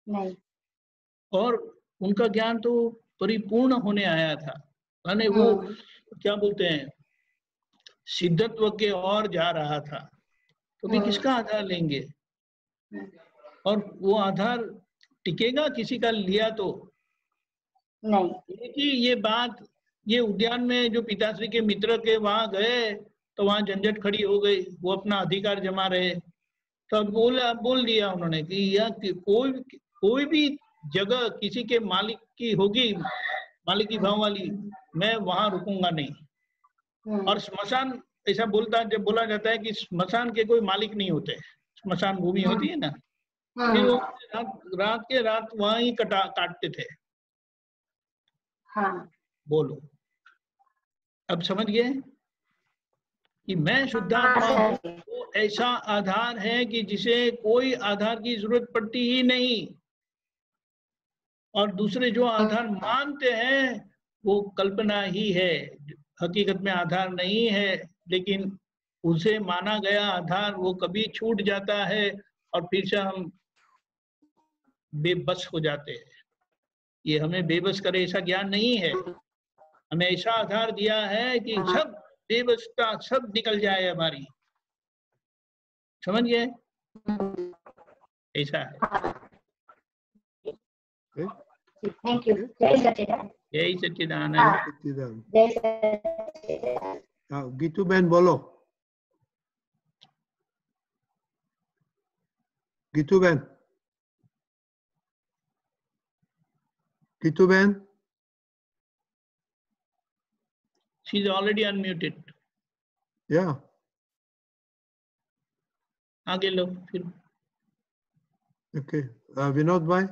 नहीं। और उनका ज्ञान तो परिपूर्ण होने आया था, माने वो क्या बोलते हैं, सिद्धत्व के और जा रहा था, तो भी किसका आधार लेंगे? और वो आधार टिकेगा किसी का लिया तो नहीं। कि ये बात, ये उद्यान में जो पिताश्री के मित्र के वहां गए तो वहां झंझट खड़ी हो गई, वो अपना अधिकार जमा रहे, तो बोल दिया उन्होंने कि यह कोई भी जगह किसी के मालिक की होगी, मालिकी भाव वाली, मैं वहां रुकूंगा नहीं। और स्मशान, ऐसा जब बोला जाता है कि स्मशान के कोई मालिक नहीं होते, स्मशान भूमि होती है ना, फिर वो रात के रात वहां ही काटते थे। हाँ। बोलो, अब समझ गए कि मैं शुद्धात्मा हूँ, वो ऐसा आधार है कि जिसे कोई आधार की जरूरत पड़ती ही नहीं। और दूसरे जो आधार मानते हैं वो कल्पना ही है, हकीकत में आधार नहीं है, लेकिन उसे माना गया आधार वो कभी छूट जाता है और फिर से हम बेबस हो जाते हैं। ये हमें बेबस करे ऐसा ज्ञान नहीं है, हमें ऐसा आधार दिया है कि सब बेबसता सब निकल जाए हमारी। समझ गए? ऐसा है। Thank you. जय सच्चिदानंद। जय सच्चिदानंद। जय सच्चिदानंद। गीतू बहन बोलो। गीतू बहन, गीतू बहन, She is already unmuted. Yeah. आगे लो फिर. Okay. Vinod bhai.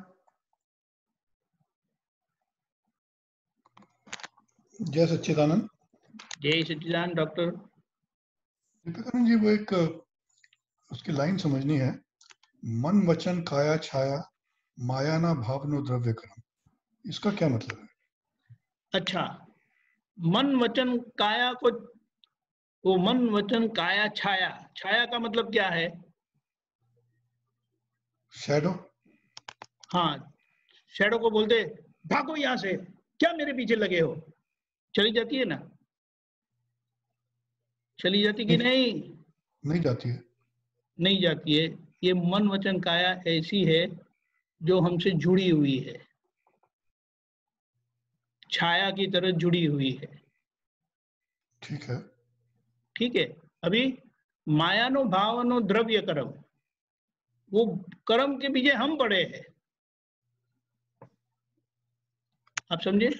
जय सच्चिदानंद. जय सच्चिदानंद. डॉक्टर दीपिकानंद जी, वो एक उसकी लाइन समझनी है. मन वचन काया छाया माया ना भावनो द्रव्य कर्म. इसका क्या मतलब है? अच्छा, मन वचन काया को, वो मन वचन काया छाया, छाया का मतलब क्या है? शैडो. हाँ, शैडो को बोलते भागो यहां से, क्या मेरे पीछे लगे हो, चली जाती है ना? चली जाती कि नहीं? नहीं जाती है. नहीं जाती है. ये मन वचन काया ऐसी है जो हमसे जुड़ी हुई है, छाया की तरह जुड़ी हुई है. ठीक है. ठीक है. अभी मायानो भावनो द्रव्य कर्म, वो कर्म के पीछे हम पड़े हैं. आप समझे?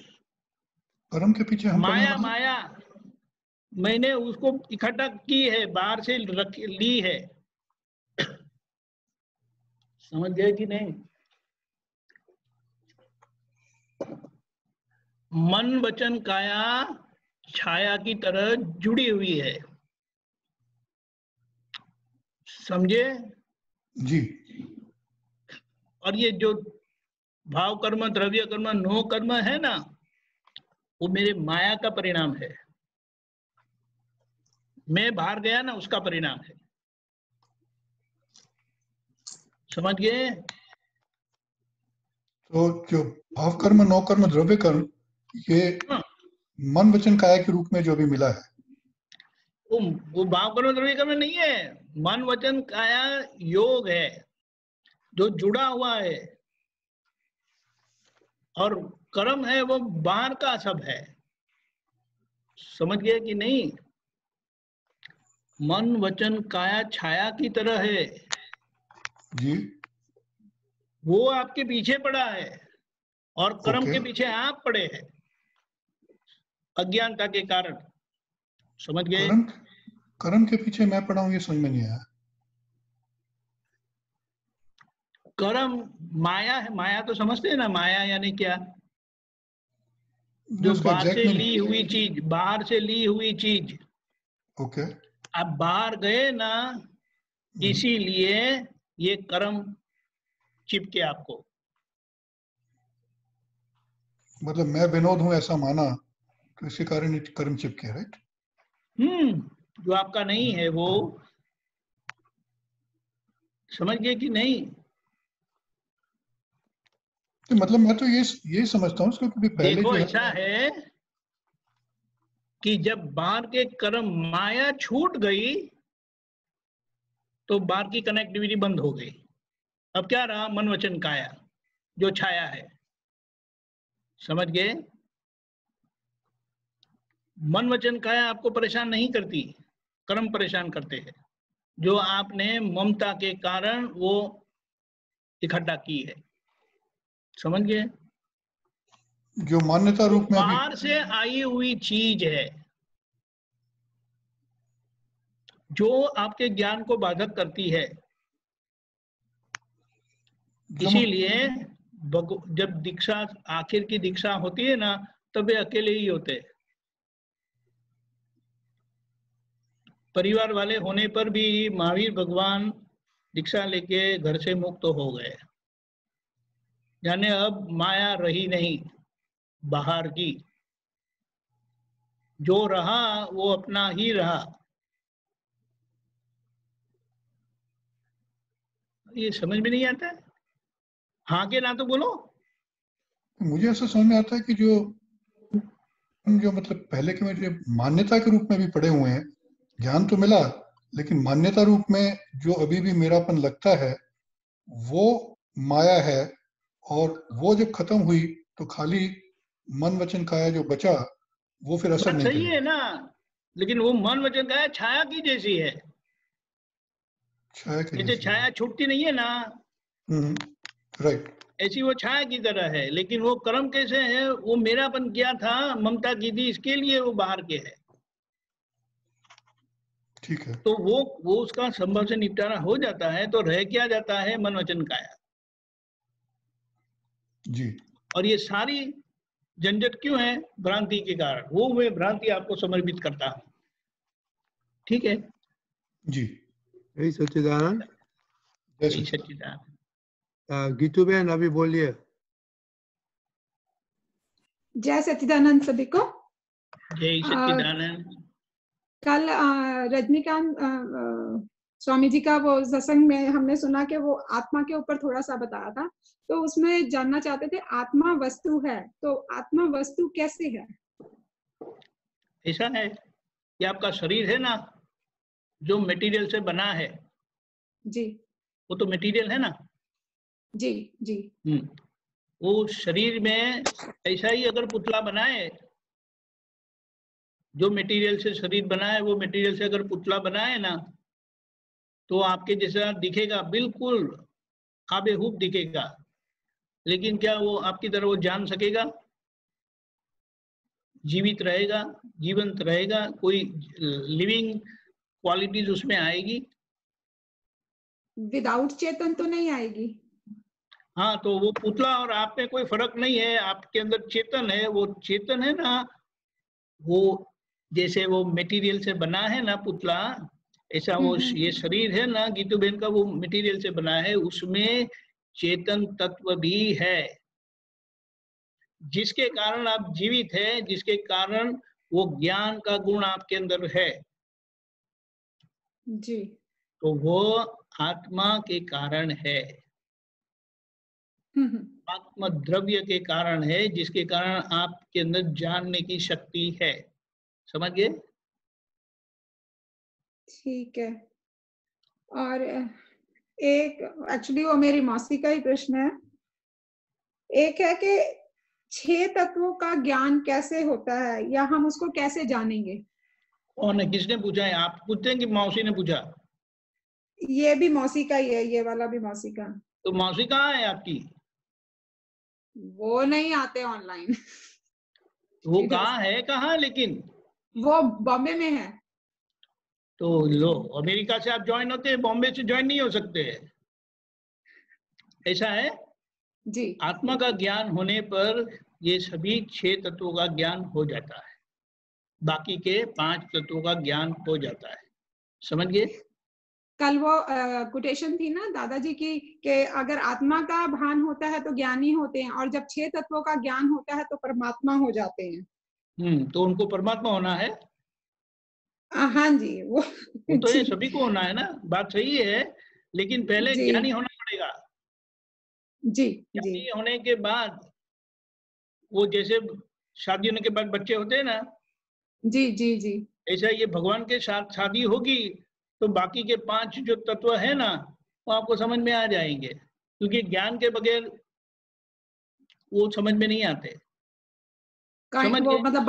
कर्म के पीछे हम माया, पड़े. माया मैंने उसको इकट्ठा की है, बाहर से ली है. समझ गए कि नहीं? मन वचन काया छाया की तरह जुड़ी हुई है. समझे? जी. और ये जो भाव कर्म, द्रव्य कर्म, नो कर्म है ना, वो मेरे माया का परिणाम है. मैं बाहर गया ना, उसका परिणाम है. समझ गए? तो जो भाव कर्म, नो कर्म, द्रव्य कर्म, ये मन वचन काया के रूप में जो भी मिला है, वो भाव कर्म द्रव्य कर्म नहीं है. मन वचन काया योग है जो जुड़ा हुआ है, और कर्म है वो बाहर का सब है. समझ गए कि नहीं? मन वचन काया छाया की तरह है जी. वो आपके पीछे पड़ा है, और कर्म ओके. के पीछे आप पड़े हैं अज्ञानता के कारण. समझ गए? कर्म के पीछे मैं पड़ा हूं, ये समझ में नहीं आया. कर्म माया है. माया तो समझते हैं ना, माया यानी क्या? जो उसका बाहर से exact ली हुई चीज, बाहर से ली हुई चीज. ओके. आप बाहर गए ना, इसीलिए ये कर्म चिपके आपको. मतलब मैं विनोद हूं ऐसा माना, तो इसी कारण ये कर्म चिपके. राइट. जो आपका नहीं है वो. समझ गए कि नहीं? तो मतलब मैं तो ये समझता हूँ, क्योंकि पहले देखो, जो ऐसा है कि जब बाहर के कर्म माया छूट गई तो बाहर की कनेक्टिविटी बंद हो गई. अब क्या रहा? मन वचन काया जो छाया है. समझ गए? मन वचन काया आपको परेशान नहीं करती, कर्म परेशान करते हैं, जो आपने ममता के कारण वो इकट्ठा की है. समझ गए? जो मान्यता रूप में बाहर से आई हुई चीज है जो आपके ज्ञान को बाधक करती है. इसीलिए जब दीक्षा, आखिर की दीक्षा होती है ना, तब वे अकेले ही होते हैं. परिवार वाले होने पर भी महावीर भगवान दीक्षा लेके घर से मुक्त हो गए. यानी अब माया रही नहीं बाहर की, जो रहा वो अपना ही रहा. ये समझ में नहीं आता है? हाँ के ना तो बोलो. मुझे ऐसा समझ में आता है कि जो मतलब पहले के में जो मान्यता के रूप में भी पड़े हुए हैं, ज्ञान तो मिला, लेकिन मान्यता रूप में जो अभी भी मेरापन लगता है वो माया है. और वो जब खत्म हुई तो खाली मन वचन काया जो बचा वो फिर असर नहीं सही करेगा. है ना, लेकिन वो मन वचन काया छाया की जैसी है. छाया की जैसे जैसी. छाया छूटती नहीं है ना. राइट. ऐसी वो छाया की तरह है, लेकिन वो कर्म कैसे है, वो मेरापन किया था, ममता की थी, इसके लिए वो बाहर के है। ठीक है। तो वो उसका संभव से निपटारा हो जाता है, तो रह क्या जाता है, मन वचन काया जी। और ये सारी झंझट क्यों है, भ्रांति के कारण। वो मैं भ्रांति आपको समर्पित करता हूँ। ठीक है जी। जय सच्चिदानंद। जय सच्चिदानंद। गीतू बहन अभी बोलिए। जय सच्चिदानंद सभी को। जय सच्चिदानंद। कल रजनीकांत स्वामी जी का वो सत्संग में हमने सुना कि वो आत्मा के ऊपर थोड़ा सा बताया था, तो उसमें जानना चाहते थे आत्मा वस्तु है, तो आत्मा वस्तु कैसे है? ऐसा है कि आपका शरीर है ना, जो मटेरियल से बना है जी, वो तो मटेरियल है ना। जी जी। वो शरीर में ऐसा ही अगर पुतला बनाए, जो मटेरियल से शरीर बना है वो मटेरियल से अगर पुतला बनाए ना, तो आपके जैसा दिखेगा, बिल्कुल आबेहूब दिखेगा, लेकिन क्या वो आपकी तरह वो जान सकेगा, जीवित रहेगा, जीवंत रहेगा, कोई लिविंग क्वालिटीज उसमें आएगी? विदाउट चेतन तो नहीं आएगी। हाँ, तो वो पुतला और आप में कोई फर्क नहीं है, आपके अंदर चेतन है। वो चेतन है ना, वो जैसे वो मटेरियल से बना है ना पुतला, ऐसा वो ये शरीर है ना गीतू बहन का, वो मटेरियल से बना है, उसमें चेतन तत्व भी है, जिसके कारण आप जीवित है, जिसके कारण वो ज्ञान का गुण आपके अंदर है जी। तो वो आत्मा के कारण है, आत्म द्रव्य के कारण है, जिसके कारण आपके अंदर जानने की शक्ति है। समझ गए? ठीक है। और एक एक्चुअली वो मेरी मौसी का ही प्रश्न है। एक है कि 6 तत्वों का ज्ञान कैसे होता है, या हम उसको कैसे जानेंगे? कौन है, किसने पूछा है? आप पूछते हैं कि मौसी ने पूछा? ये भी मौसी का ही है, ये वाला भी मौसी का। तो मौसी कहाँ है आपकी? वो नहीं आते ऑनलाइन। वो कहाँ है, कहाँ? लेकिन वो बॉम्बे में है। तो लो, अमेरिका से आप ज्वाइन होते हैं, बॉम्बे से ज्वाइन नहीं हो सकते। ऐसा है जी। आत्मा का ज्ञान होने पर ये सभी 6 तत्वों का ज्ञान हो जाता है, बाकी के 5 तत्वों का ज्ञान हो जाता है। समझ गए? कल वो कोटेशन थी ना दादाजी की कि अगर आत्मा का भान होता है तो ज्ञानी होते हैं, और जब 6 तत्वों का ज्ञान होता है तो परमात्मा हो जाते हैं। तो उनको परमात्मा होना है। हाँ जी, वो तो ये सभी को होना है ना, बात सही है, लेकिन पहले ज्ञानी होना पड़ेगा। जी। ज्ञानी होने के बाद वो जैसे शादी होने के बाद बच्चे होते हैं ना, जी जी जी, ऐसा ये भगवान के साथ शादी होगी तो बाकी के 5 जो तत्व है ना वो आपको समझ में आ जाएंगे, क्योंकि ज्ञान के बगैर वो समझ में नहीं आते। समझ वो मतलब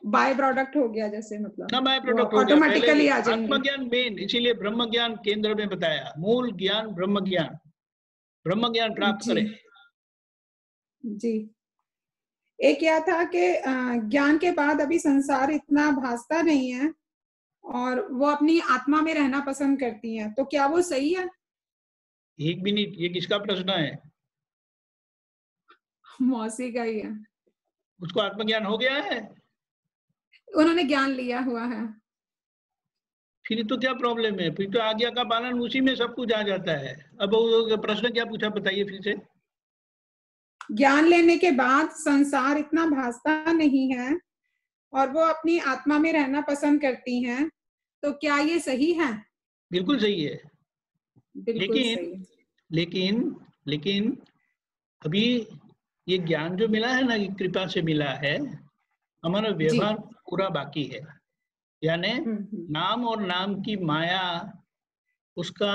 बाय प्रोडक्ट हो गया, जैसे मतलब ना बाय प्रोडक्ट हो गया, ऑटोमेटिकली आ जाएंगे। आत्मज्ञान मेन, इसीलिए ब्रह्म ज्ञान केंद्र में बताया, मूल ज्ञान ब्रह्म ज्ञान प्राप्त करें। जी। एक क्या था कि ज्ञान के बाद अभी संसार इतना भासता नहीं है और वो अपनी आत्मा में रहना पसंद करती हैं, तो क्या वो सही है? एक मिनट, ये किसका प्रश्न है? मौसी का ही है। उसको आत्मज्ञान हो गया है, उन्होंने ज्ञान लिया हुआ है। फिर तो क्या प्रॉब्लम है? फिर तो आज्ञा का पालन उसी में सब कुछ आ जाता है। अब वो प्रश्न क्या पूछा, बताइए फिर से। ज्ञान लेने के बाद संसार इतना भासता नहीं है और वो अपनी आत्मा में रहना पसंद करती हैं, तो क्या ये सही है? बिल्कुल सही है। लेकिन अभी ये ज्ञान जो मिला है ना, ये कृपा से मिला है, हमारा व्यवहार पूरा बाकी है। यानी नाम और नाम की माया, उसका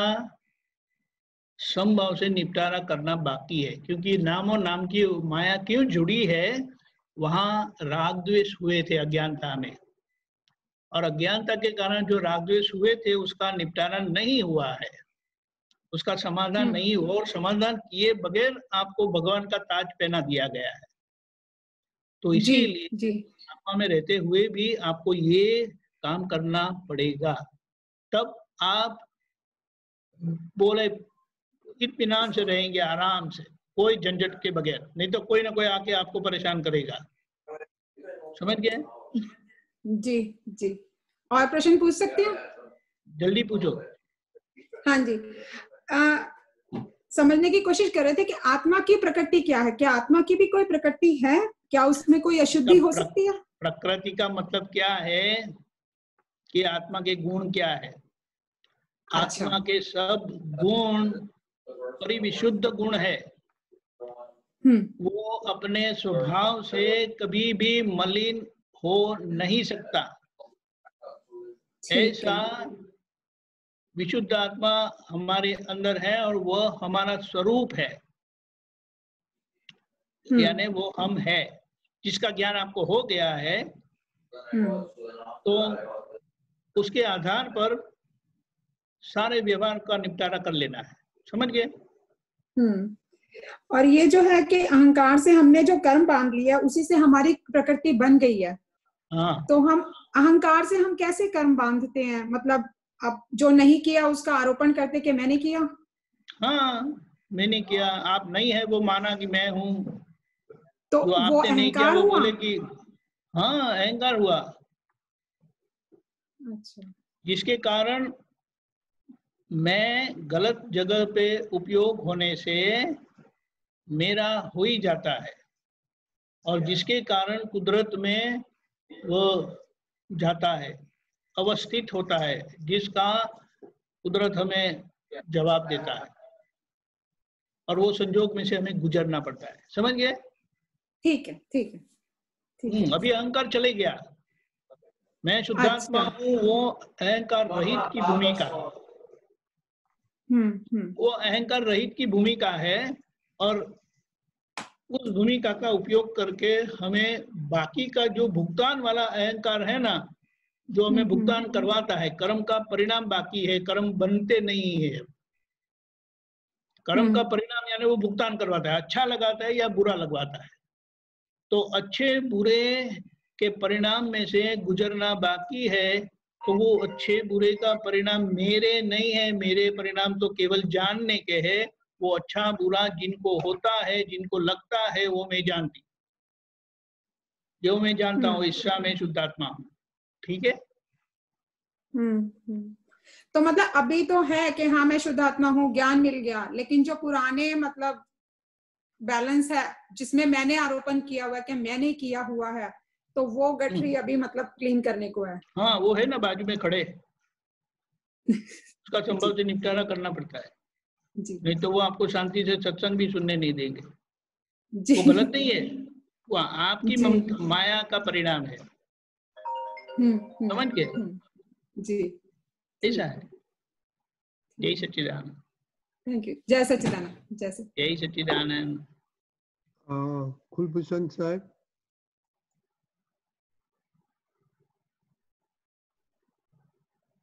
समभाव से निपटारा करना बाकी है, क्योंकि नाम और नाम की माया क्यों जुड़ी है, वहां राग द्वेष हुए थे अज्ञानता में, और अज्ञानता के कारण जो राग द्वेष हुए थे उसका निपटारा नहीं हुआ है, उसका समाधान नहीं हो, और समाधान किए बगैर आपको भगवान का ताज पहना दिया गया है। तो इसीलिए आत्मा में रहते हुए भी आपको ये काम करना पड़ेगा, तब आप बोले इत्मीनान से रहेंगे, आराम से, कोई झंझट के बगैर। नहीं तो कोई ना कोई आके आपको परेशान करेगा। समझ गए? जी जी। और प्रश्न पूछ सकते हैं? जल्दी पूछो। हाँ जी। समझने की कोशिश कर रहे थे कि आत्मा की प्रकृति क्या है। क्या आत्मा की भी कोई प्रकृति है? क्या उसमें कोई अशुद्धि हो सकती है? प्रकृति का मतलब क्या है कि आत्मा के गुण क्या है? आत्मा के सब गुण परिविशुद्ध गुण है। वो अपने स्वभाव से कभी भी मलिन हो नहीं सकता। ऐसा विशुद्ध आत्मा हमारे अंदर है और वह हमारा स्वरूप है, यानी वो हम है। जिसका ज्ञान आपको हो गया है तो उसके आधार पर सारे व्यवहार का निपटारा कर लेना है। समझ गए? और ये जो है कि अहंकार से हमने जो कर्म बांध लिया उसी से हमारी प्रकृति बन गई है। हाँ। तो हम अहंकार से हम कैसे कर्म बांधते हैं? मतलब अब जो नहीं किया उसका आरोपण करते कि मैंने किया। हाँ, मैंने किया, आप नहीं है वो माना कि मैं हूँ। तो जो वो आपने नहीं किया अहंकार वो हुआ? बोले कि हाँ अहंकार हुआ। अच्छा। जिसके कारण मैं गलत जगह पे उपयोग होने से मेरा हो ही जाता है, और जिसके कारण कुदरत में वो जाता है, अवस्थित होता है, जिसका कुदरत हमें जवाब देता है, और वो संजोग में से हमें गुजरना पड़ता है। समझ गए? ठीक है, ठीक है, ठीक है। अभी अहंकार चले गया, मैं शुद्धात्मा हूँ, वो अहंकार रहित की भूमिका। वो अहंकार रहित की भूमिका है, और उस भूमिका का उपयोग करके हमें बाकी का जो भुगतान वाला अहंकार है ना, जो हमें भुगतान करवाता है, कर्म का परिणाम बाकी है, कर्म बनते नहीं है। कर्म का परिणाम यानी वो भुगतान करवाता है, अच्छा लगाता है या बुरा लगवाता है। तो अच्छे बुरे के परिणाम में से गुजरना बाकी है, तो वो अच्छे बुरे का परिणाम मेरे नहीं है, मेरे परिणाम तो केवल जानने के है। वो अच्छा बुरा जिनको होता है, जिनको लगता है, वो मैं जानती, जो मैं जानता हूँ ईश्वर में शुद्धात्मा हूँ। ठीक है? तो मतलब अभी तो है कि हाँ मैं शुद्धात्मा हूँ, ज्ञान मिल गया, लेकिन जो पुराने मतलब बैलेंस है जिसमें मैंने आरोपण किया हुआ है कि मैंने किया हुआ है, तो वो गठरी अभी मतलब क्लीन करने को है। हाँ, वो है ना बाजू में खड़े, उसका संभव से निपटारा करना पड़ता है। नहीं तो वो आपको शांति से सत्संग भी सुनने नहीं देंगे। वो गलत नहीं है, वो आपकी माया का परिणाम है। समझ गए? जी, ऐसा है। जय सच्चिदानंद। Thank you. जय सच्चिदानंद। जय सच्चिदानंद। कुलभूषण साहब।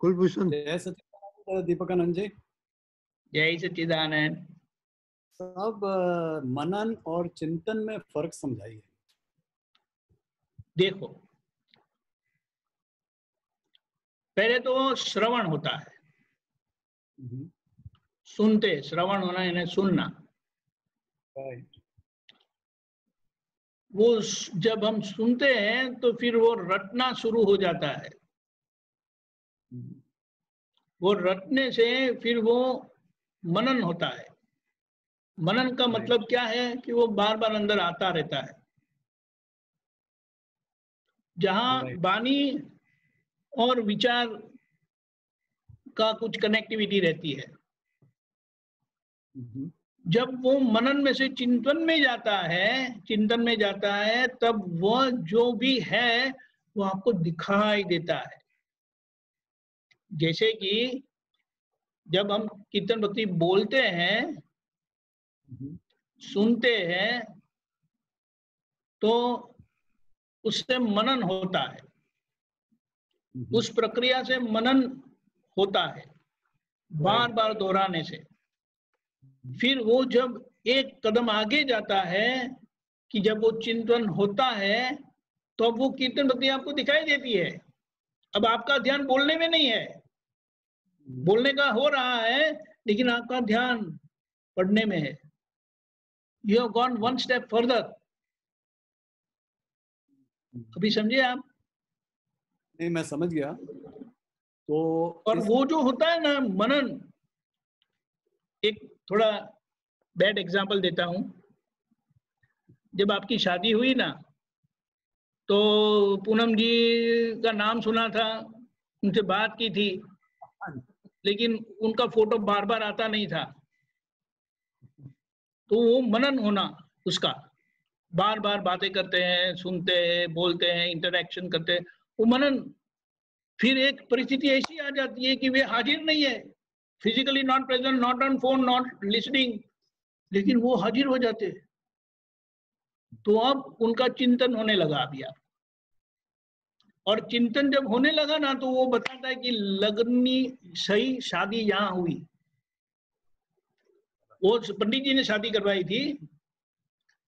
कुलभूषण। जय सच्चिदानंद दीपकानंद जी। जय सच्चिदानंद। अब मनन और चिंतन में फर्क समझाइए। देखो, पहले तो श्रवण होता है, सुनते, श्रवण होना यानी सुनना। वो जब हम सुनते हैं तो फिर वो रटना शुरू हो जाता है। वो रटने से फिर वो मनन होता है। मनन का मतलब क्या है कि वो बार बार अंदर आता रहता है। जहां वाणी और विचार का कुछ कनेक्टिविटी रहती है, जब वो मनन में से चिंतन में जाता है, तब वह जो भी है वो आपको दिखाई देता है। जैसे कि जब हम कीर्तन भक्ति बोलते हैं, सुनते हैं, तो उससे मनन होता है। उस प्रक्रिया से मनन होता है, बार बार दोहराने से। फिर वो जब एक कदम आगे जाता है कि जब वो चिंतन होता है तो अब वो कीर्तन भक्ति आपको दिखाई देती है। अब आपका ध्यान बोलने में नहीं है, बोलने का हो रहा है लेकिन आपका ध्यान पढ़ने में है। You have gone one step further. अभी समझे आप? नहीं, मैं समझ गया। तो और वो जो होता है ना मनन, एक थोड़ा बैड एग्जांपल देता हूं। जब आपकी शादी हुई ना तो पूनम जी का नाम सुना था, उनसे बात की थी, लेकिन उनका फोटो बार बार आता नहीं था। तो वो मनन होना उसका, बार बार बातें करते हैं, सुनते हैं, बोलते हैं, इंटरेक्शन करते हैं, वो मनन। फिर एक परिस्थिति ऐसी आ जाती है कि वे हाजिर नहीं है, physically not present, not on phone, not listening, लेकिन वो हाजिर हो जाते। तो अब उनका चिंतन होने लगा अभी आप, और चिंतन जब होने लगा ना तो वो बताता है कि लगनी सही शादी यहाँ हुई। वो पंडित जी ने शादी करवाई थी,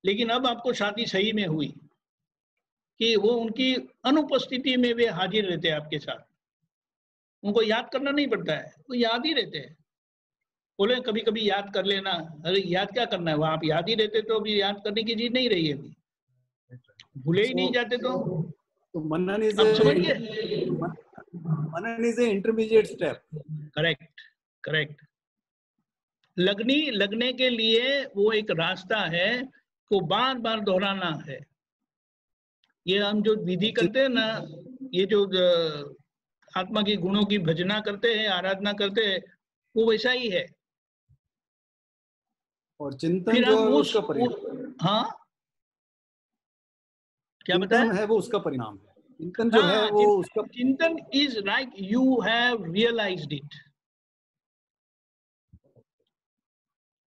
लेकिन अब आपको शादी सही में हुई कि वो उनकी अनुपस्थिति में वे हाजिर रहते हैं आपके साथ। उनको याद करना नहीं पड़ता है, वो याद ही रहते हैं। बोले कभी कभी याद कर लेना, अरे याद क्या करना है, वहां आप याद ही रहते तो अभी याद करने की चीज नहीं रही है, अभी भूले ही नहीं जाते। तो मनन इज आप समझ गए? मनन is a intermediate step. Correct, correct. लगने के लिए वो एक रास्ता है को बार बार दोहराना है। ये हम जो विधि करते हैं ना, ये जो आत्मा के गुणों की भजना करते हैं, आराधना करते हैं, वो वैसा ही है। और चिंतन जो है वो उसका परिणाम। हाँ, क्या चिंतन है वो उसका परिणाम है। चिंतन जो है वो उसका, चिंतन is like you have realised it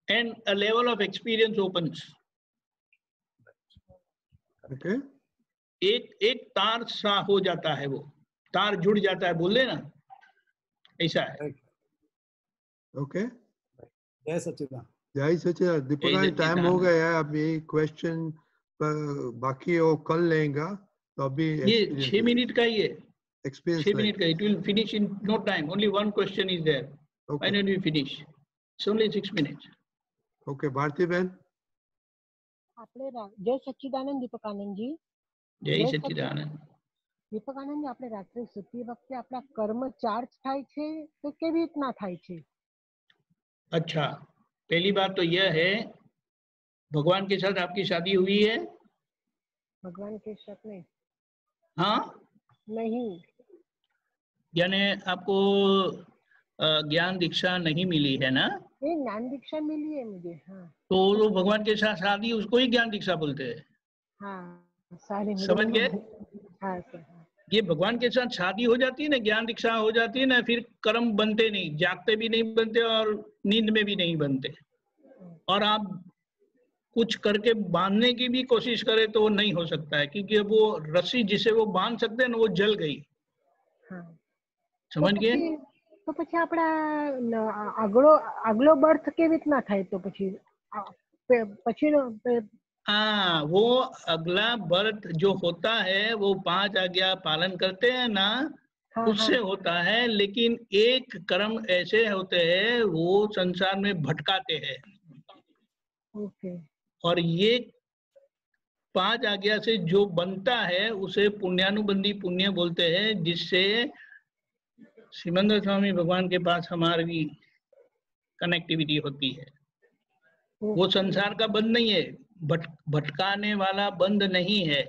and a level of experience opens. Okay. एक तार सा हो जाता है, वो तार जुड़ जाता है, बोल देना ऐसा है। Okay. जय सच्चिदानंद। जय सच्चिदानंद। दीपक टाइम हो गया है, अभी क्वेश्चन बाकी वो कल लेगा, तो अभी ये 6 मिनट का ही है, एक्सपीरियंस 6 मिनट का। It will finish in no time, only one question is there. Why not we finish? It's only 6 minutes. Okay, Bharti बहन। આપણે જય સચ્ચિદાનંદ દીપકાનંદજી। જય સચ્ચિદાનંદ। દીપકાનંદજી, આપણે રાત્રે સુતી વખતે આપણા કર્મ ચાર્જ થાય છે તો કેવી રીતના થાય છે? अच्छा, पहली बात तो यह है, भगवान के साथ आपकी शादी हुई है? भगवान के साथ नहीं। हाँ, नहीं। यानी आपको ज्ञान दीक्षा नहीं मिली है ना? ये ज्ञान दीक्षा मिली है मुझे। हाँ। तो जो भगवान के साथ शादी, उसको ही ज्ञान दीक्षा बोलते हैं। हाँ, सारे समझ गए? हाँ सर। ये भगवान के साथ शादी हो जाती है ना, ज्ञान दीक्षा हो जाती है ना, फिर कर्म बनते नहीं, जागते भी नहीं बनते और नींद में भी नहीं बनते। और आप कुछ करके बांधने की भी कोशिश करें तो वो नहीं हो सकता है, क्योंकि वो रस्सी जिसे वो बांध सकते हैं ना, वो जल गई। हाँ। समझ गए? तो પછી આપડા આગલો બર્થ કેવી રીતના થાય? તો પછી हाँ, वो अगला बर्थ जो होता है वो 5 आज्ञा पालन करते हैं ना, उससे होता है। लेकिन एक कर्म ऐसे होते हैं वो संसार में भटकाते हैं। ओके। और ये 5 आज्ञा से जो बनता है उसे पुण्यानुबंधी पुण्य बोलते हैं, जिससे सिमंदर स्वामी भगवान के पास हमारी कनेक्टिविटी होती है। वो संसार का बंध नहीं है, भटकाने वाला बंध नहीं है,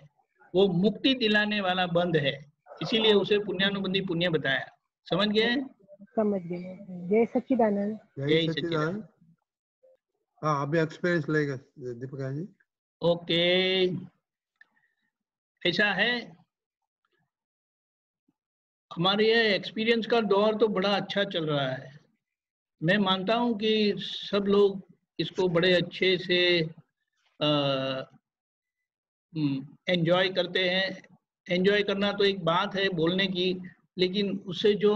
वो मुक्ति दिलाने वाला बंध है, इसीलिए उसे पुण्यानुबंधी पुण्य बताया। समझ गए? समझ गए। जय सच्चिदानंद। जय सच्चिदानंद। हाँ, अभी एक्सपीरियंस लेगा दीपिका जी। ओके, ऐसा है। हमारे ये एक्सपीरियंस का दौर तो बड़ा अच्छा चल रहा है। मैं मानता हूँ कि सब लोग इसको बड़े अच्छे से एंजॉय करते हैं। एंजॉय करना तो एक बात है बोलने की, लेकिन उससे जो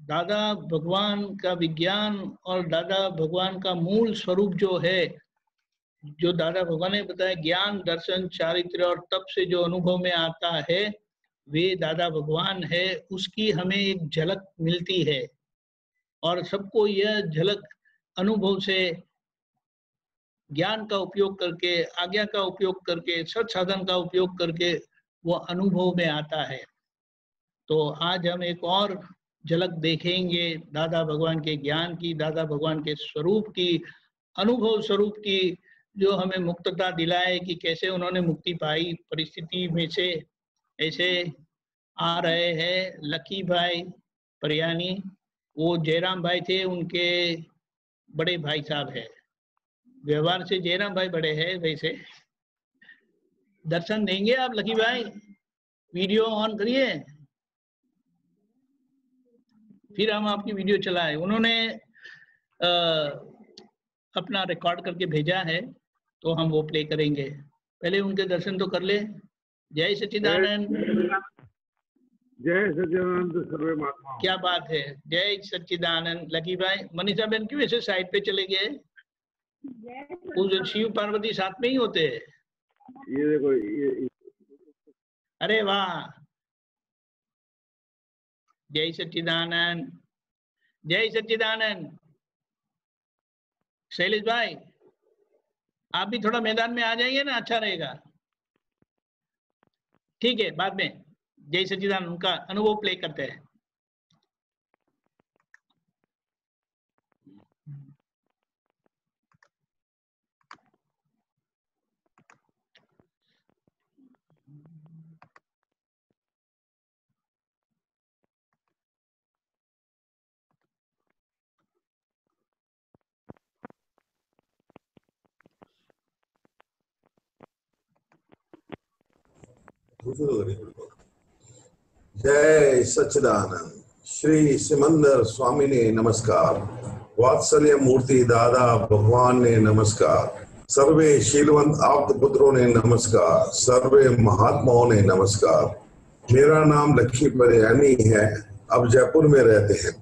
दादा भगवान का विज्ञान और दादा भगवान का मूल स्वरूप जो है, जो दादा भगवान ने बताया ज्ञान दर्शन चारित्र और तप से जो अनुभव में आता है वे दादा भगवान है, उसकी हमें एक झलक मिलती है। और सबको यह झलक अनुभव से ज्ञान का उपयोग करके, आज्ञा का उपयोग करके, सत साधन का उपयोग करके वो अनुभव में आता है। तो आज हम एक और झलक देखेंगे दादा भगवान के ज्ञान की, दादा भगवान के स्वरूप की, अनुभव स्वरूप की, जो हमें मुक्तता दिलाए कि कैसे उन्होंने मुक्ति पाई परिस्थिति में से। ऐसे आ रहे हैं लकी भाई परियानी, वो जयराम भाई थे, उनके बड़े भाई साहब है। व्यवहार से जयराम भाई बड़े हैं, वैसे दर्शन देंगे आप लकी भाई? वीडियो ऑन करिए, फिर हम आपकी वीडियो चलाए। उन्होंने अपना रिकॉर्ड करके भेजा है, तो हम वो प्ले करेंगे। पहले उनके दर्शन तो कर ले। जय सच्चिदानंद। जय सच्चिदानंद सर्वे महात्मा। क्या बात है, जय सच्चिदानंद। लकी भाई, मनीषा बहन क्यों ऐसे साइड पे चले गए? उस शिव पार्वती साथ में ही होते हैं। ये देखो ये। अरे वाह, जय सच्चिदानंद, जय सच्चिदानंद। शैलेश भाई, आप भी थोड़ा मैदान में आ जाएंगे ना, अच्छा रहेगा। ठीक है, बाद में जय सच्चिदानंद उनका अनुभव प्ले करते हैं। जय सच्चिदानंद। श्री सिमंदर स्वामी ने नमस्कार। वात्सल्य मूर्ति दादा भगवान ने नमस्कार। सर्वे शीलवंत आप्त पुत्रों ने नमस्कार। सर्वे महात्माओं ने नमस्कार। मेरा नाम लक्की परियानी है, अब जयपुर में रहते हैं।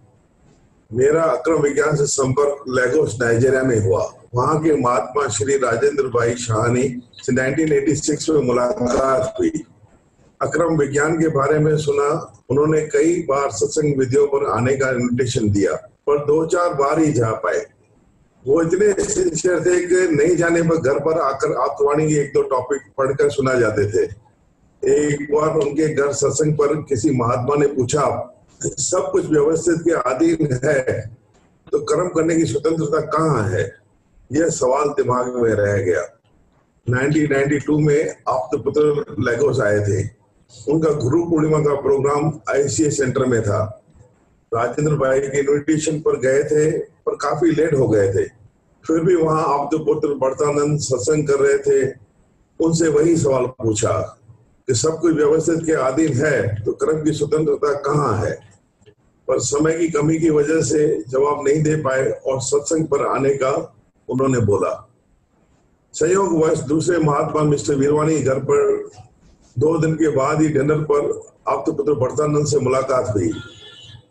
मेरा अक्रम विज्ञान से संपर्क लेगोस नाइजीरिया में हुआ। वहाँ के महात्मा श्री राजेंद्र भाई शाहानी से 1986 में मुलाकात हुई। अक्रम विज्ञान के बारे में सुना। उन्होंने कई बार सत्संग विधियों पर आने का इन्विटेशन दिया, पर 2-4 बार ही जा पाए। वो इतने सिंसियर थे कि नहीं जाने पर घर पर आकर आत्मवाणी के 1-2 टॉपिक पढ़कर सुना जाते थे। एक बार उनके घर सत्संग पर किसी महात्मा ने पूछा, सब कुछ व्यवस्थित के अधीन है तो कर्म करने की स्वतंत्रता कहाँ है? यह सवाल दिमाग में रह गया। 1992 में आप्त पुत्र लेगोस आए थे। उनका गुरु पूर्णिमा का प्रोग्राम ICA सेंटर में था। राजेंद्र भाई के इन्विटेशन पर गए थे, पर काफी लेट हो गए थे। फिर भी वहां आप्त पुत्र बढ़तानंद सत्संग कर रहे थे। उनसे वही सवाल पूछा कि सब कुछ व्यवस्थित के अधीन है तो कर्म की स्वतंत्रता कहाँ है? पर समय की कमी की वजह से जवाब नहीं दे पाए और सत्संग पर आने का उन्होंने बोला। संयोगवश दूसरे महात्मा मिस्टर वीरवानी घर पर 2 दिन के बाद ही डिनर पर आप्त पुत्र बढ़तानंद से मुलाकात हुई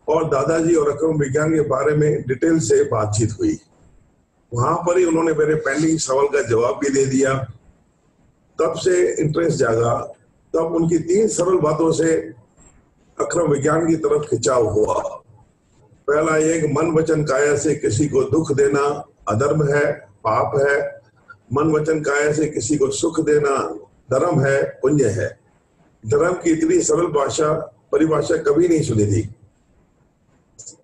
और दादाजी और अक्रम विज्ञान के बारे में डिटेल से बातचीत हुई। वहां पर ही उन्होंने मेरे पेंडिंग सवाल का जवाब भी दे दिया। तब से इंटरेस्ट जागा। तब उनकी 3 सरल बातों से अक्रम विज्ञान की तरफ खिंचाव हुआ। पहला, एक मन वचन काया से किसी को दुख देना अधर्म है, पाप है। मन वचन काया से किसी को सुख देना धर्म है, पुण्य है। धर्म की इतनी सरल परिभाषा कभी नहीं सुनी थी।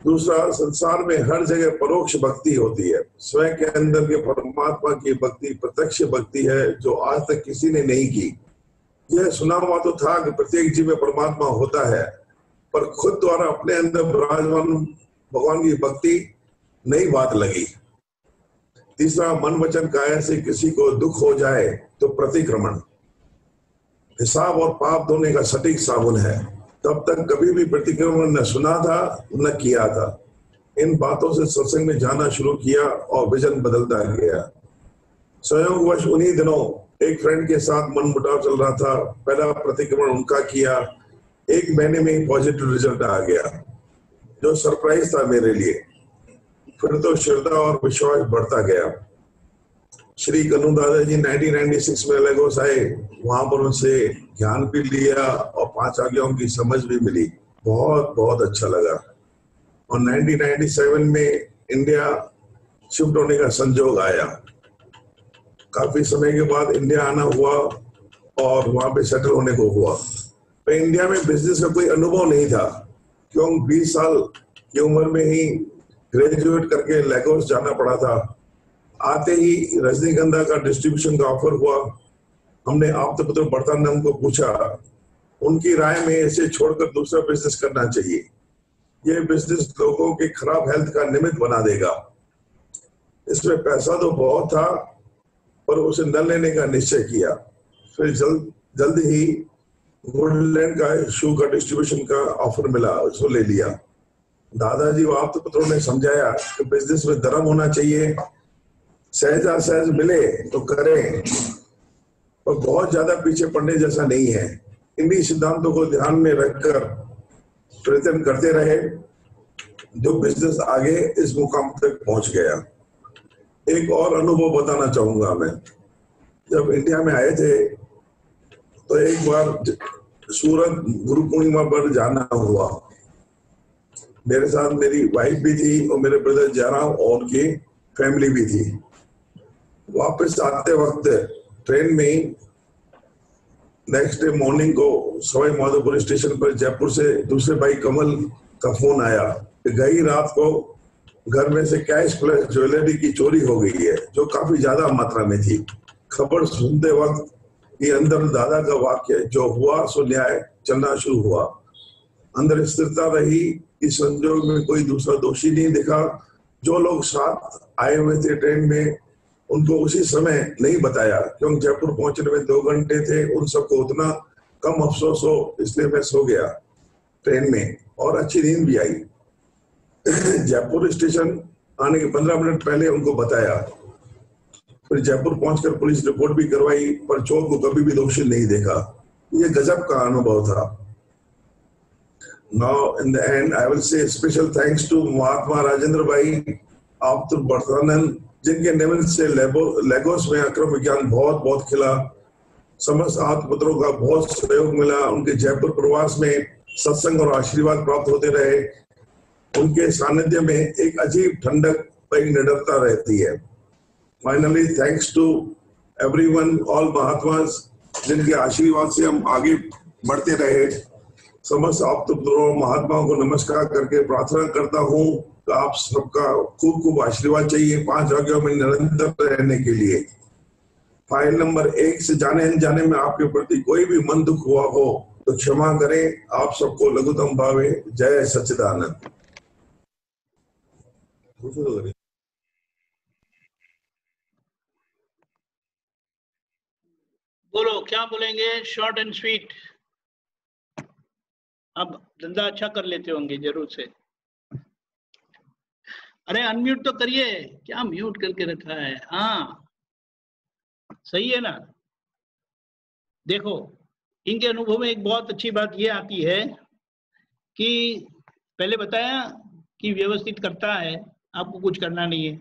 दूसरा, संसार में हर जगह परोक्ष भक्ति होती है। स्वयं के अंदर के परमात्मा की भक्ति प्रत्यक्ष भक्ति है, जो आज तक किसी ने नहीं की। यह सुना हुआ तो था कि प्रत्येक जीव में परमात्मा होता है, पर खुद द्वारा अपने अंदर विराजमान भगवान की भक्ति नई बात लगी। तीसरा, मन वचन काया से किसी को दुख हो जाए तो प्रतिक्रमण हिसाब और पाप धोने का सटीक साबुन है। तब तक कभी भी प्रतिक्रमण न सुना था न किया था। इन बातों से सत्संग में जाना शुरू किया और विजन बदलता गया। संयोगवश उन्हीं दिनों एक फ्रेंड के साथ मन मुटाव चल रहा था। पहला प्रतिक्रमण उनका किया। 1 महीने में ही पॉजिटिव रिजल्ट आ गया। जो सरप्राइज था मेरे लिए। फिर तो श्रद्धा और विश्वास बढ़ता गया। श्री कन्नू दादा जी 1996 में लेगोस आए, वहां पर उनसे ज्ञान भी लिया और 5 आज्ञाओं की समझ भी मिली। बहुत बहुत अच्छा लगा। और 1997 में इंडिया शिफ्ट होने का संजोग आया। काफी समय के बाद इंडिया आना हुआ और वहां पे सेटल होने को हुआ। तो इंडिया में बिजनेस का कोई अनुभव नहीं था, क्योंकि 20 साल की उम्र में ही ग्रेजुएट करके लेगोस जाना पड़ा था। आते ही रजनीगंधा का डिस्ट्रीब्यूशन का ऑफर हुआ। हमने आप्तपुत्र बर्तानंद को पूछा, उनकी राय में इसे छोड़कर दूसरा बिजनेस करना चाहिए। ये बिजनेस लोगों के खराब हेल्थ का निमित्त बना देगा। इसमें पैसा तो बहुत था, पर उसे न लेने का निश्चय किया। फिर जल्द ही वुडलैंड का शू का डिस्ट्रीब्यूशन का ऑफर मिला, उसको ले लिया। दादाजी व आप्तपुत्रों ने समझाया कि बिजनेस में धर्म होना चाहिए, सहजा सहज मिले तो करें, और बहुत ज्यादा पीछे पड़ने जैसा नहीं है। इन्हीं सिद्धांतों को ध्यान में रखकर प्रयत्न करते रहे, जो बिजनेस आगे इस मुकाम तक पहुंच गया। एक और अनुभव बताना चाहूंगा मैं। जब इंडिया में आए थे तो एक बार सूरत गुरु पूर्णिमा पर जाना हुआ। मेरे साथ मेरी वाइफ भी थी और मेरे ब्रदर जयराम और उनकी फैमिली भी थी। वापस आते वक्त ट्रेन में नेक्स्ट डे मॉर्निंग को सवाई माधोपुर स्टेशन पर जयपुर से दूसरे भाई कमल का फोन आया कि गई रात को घर में से कैश प्लस ज्वेलरी की चोरी हो गई है, जो काफी ज्यादा मात्रा में थी। खबर सुनते वक्त ये अंदर दादा का वाक्य जो हुआ सो न्याय चलना शुरू हुआ। अंदर स्थिरता रही। इस संजोग में कोई दूसरा दोषी नहीं दिखा। जो लोग साथ आए हुए थे ट्रेन में, उनको उसी समय नहीं बताया, क्योंकि जयपुर पहुंचने में 2 घंटे थे। उन सबको उतना कम अफसोस हो, इसलिए मैं सो गया ट्रेन में और अच्छी नींद भी आई। जयपुर स्टेशन आने के 15 मिनट पहले उनको बताया। फिर जयपुर पहुंचकर पुलिस रिपोर्ट भी करवाई, पर चोर को कभी भी दोषी नहीं देखा। ये गजब का अनुभव था। Now in the end I will say special thanks to महात्मा राजेंद्र भाई, आप्तपुत्र बर्तानंद, जिनके निमित्त से लेगोस में अक्रम विज्ञान बहुत बहुत खिला। समस्त आत्मपुत्रों का बहुत सहयोग मिला। उनके जयपुर प्रवास में सत्संग और आशीर्वाद प्राप्त होते रहे। उनके सानिध्य में एक अजीब ठंडक पर निडरता रहती है। Finally thanks to everyone, all महात्मास, जिनके आशीर्वाद से हम आगे बढ़ते रहे। समस्त आप्तपुत्रों महात्माओं को नमस्कार करके प्रार्थना करता हूँ कि आप सबका खूब खूब आशीर्वाद चाहिए 5 आज्ञाओं में निरंतर रहने के लिए। फाइल नंबर 1 से जाने अनजाने में आपके प्रति कोई भी मन दुख हुआ हो तो क्षमा करें। आप सबको लघुतम भावे। जय सच्चिदानंद। बोलो, क्या बोलेंगे? Short and sweet. अब धंधा अच्छा कर लेते होंगे जरूर से। अरे अनम्यूट तो करिए, क्या म्यूट करके रखा है? हाँ सही है ना। देखो, इनके अनुभव में एक बहुत अच्छी बात ये आती है कि पहले बताया कि व्यवस्थित करता है, आपको कुछ करना नहीं है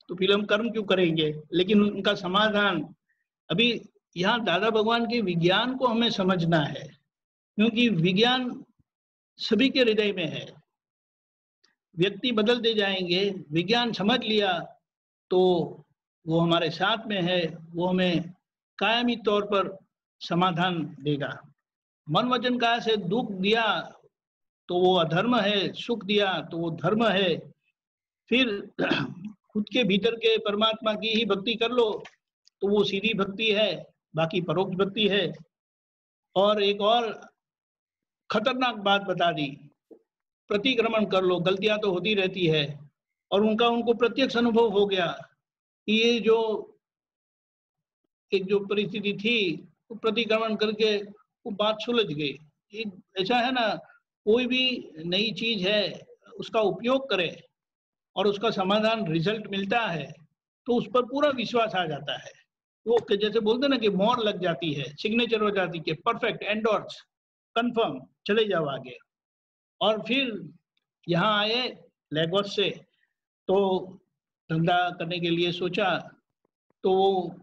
तो फिर हम कर्म क्यों करेंगे। लेकिन उनका समाधान, अभी यहाँ दादा भगवान के विज्ञान को हमें समझना है, क्योंकि विज्ञान सभी के हृदय में है। व्यक्ति बदलते जाएंगे, विज्ञान समझ लिया तो वो हमारे साथ में है, वो हमें कायमी तौर पर समाधान देगा। मन वचन काया से दुख दिया तो वो अधर्म है, सुख दिया तो वो धर्म है। फिर खुद के भीतर के परमात्मा की ही भक्ति कर लो तो वो सीधी भक्ति है, बाकी परोक्ष भक्ति है। और एक और खतरनाक बात बता दी, प्रतिक्रमण कर लो, गलतियां तो होती रहती है। और उनको प्रत्यक्ष अनुभव हो गया कि ये जो एक जो परिस्थिति थी वो प्रतिक्रमण करके वो बात सुलझ गई। ऐसा है ना, कोई भी नई चीज है उसका उपयोग करे और उसका समाधान रिजल्ट मिलता है तो उस पर पूरा विश्वास आ जाता है। वो जैसे बोलते ना कि मोहर लग जाती है, सिग्नेचर हो जाती है, परफेक्ट, एंडोर्स, कंफर्म, चले जाओ आगे। और फिर यहाँ आए लेगोस से, तो धंधा करने के लिए सोचा, तो वो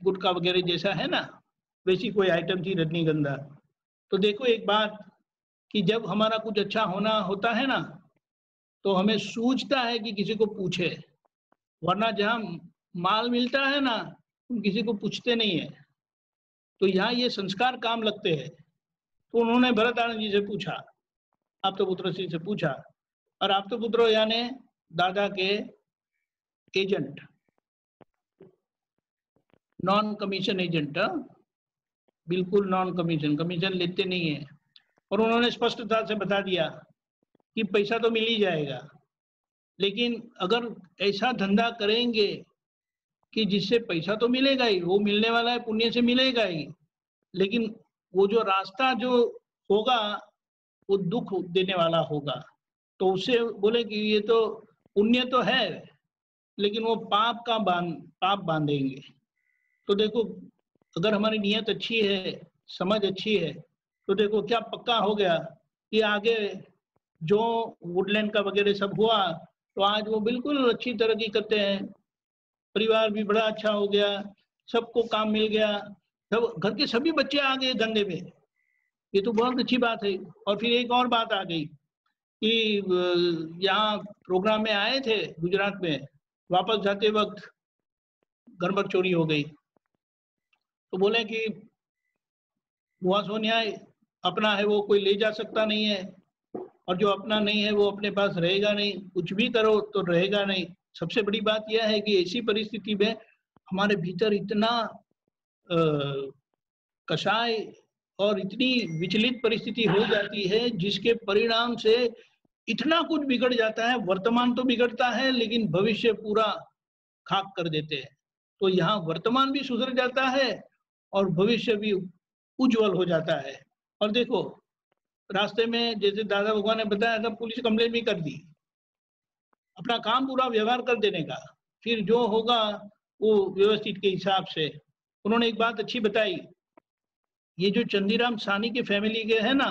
गुटखा वगैरह जैसा है ना, वैसी कोई आइटम थी रजनीगंधा। तो देखो एक बात कि जब हमारा कुछ अच्छा होना होता है ना, तो हमें सूझता है कि किसी को पूछे, वरना जहाँ माल मिलता है ना, हम किसी को पूछते नहीं है। तो यहाँ ये संस्कार काम लगते हैं। तो उन्होंने भरत आनंद जी से पूछा, आप्तपुत्र जी से पूछा, और आप्तपुत्र यानी दादा के एजेंट, नॉन कमीशन एजेंट, बिल्कुल नॉन कमीशन, कमीशन लेते नहीं है। और उन्होंने स्पष्टता से बता दिया कि पैसा तो मिल ही जाएगा, लेकिन अगर ऐसा धंधा करेंगे कि जिससे पैसा तो मिलेगा ही, वो मिलने वाला है, पुण्य से मिलेगा ही, लेकिन वो जो रास्ता जो होगा वो दुख देने वाला होगा। तो उससे बोले कि ये तो पुण्य तो है, लेकिन वो पाप बांधेंगे। तो देखो अगर हमारी नीयत अच्छी है, समझ अच्छी है, तो देखो क्या पक्का हो गया कि आगे जो वुडलैंड का वगैरह सब हुआ, तो आज वो बिल्कुल अच्छी तरक्की करते हैं, परिवार भी बड़ा अच्छा हो गया, सबको काम मिल गया, सब घर के सभी बच्चे आ गए धंधे में। ये तो बहुत अच्छी बात है। और फिर एक और बात आ गई कि यहाँ प्रोग्राम में आए थे गुजरात में, वापस जाते वक्त घर पर चोरी हो गई। तो बोले कि बुआ सोनिया अपना है वो कोई ले जा सकता नहीं है, और जो अपना नहीं है वो अपने पास रहेगा नहीं, कुछ भी करो तो रहेगा नहीं। सबसे बड़ी बात यह है कि ऐसी परिस्थिति में हमारे भीतर इतना कषाय और इतनी विचलित परिस्थिति हो जाती है, जिसके परिणाम से इतना कुछ बिगड़ जाता है। वर्तमान तो बिगड़ता है, लेकिन भविष्य पूरा खाक कर देते हैं। तो यहाँ वर्तमान भी सुधर जाता है और भविष्य भी उज्जवल हो जाता है। और देखो रास्ते में जैसे दादा भगवान ने बताया था, पुलिस कंप्लेन भी कर दी, अपना काम पूरा व्यवहार कर देने का, फिर जो होगा वो व्यवस्थित के हिसाब से। उन्होंने एक बात अच्छी बताई, ये जो चंदीराम सानी के फैमिली के है ना,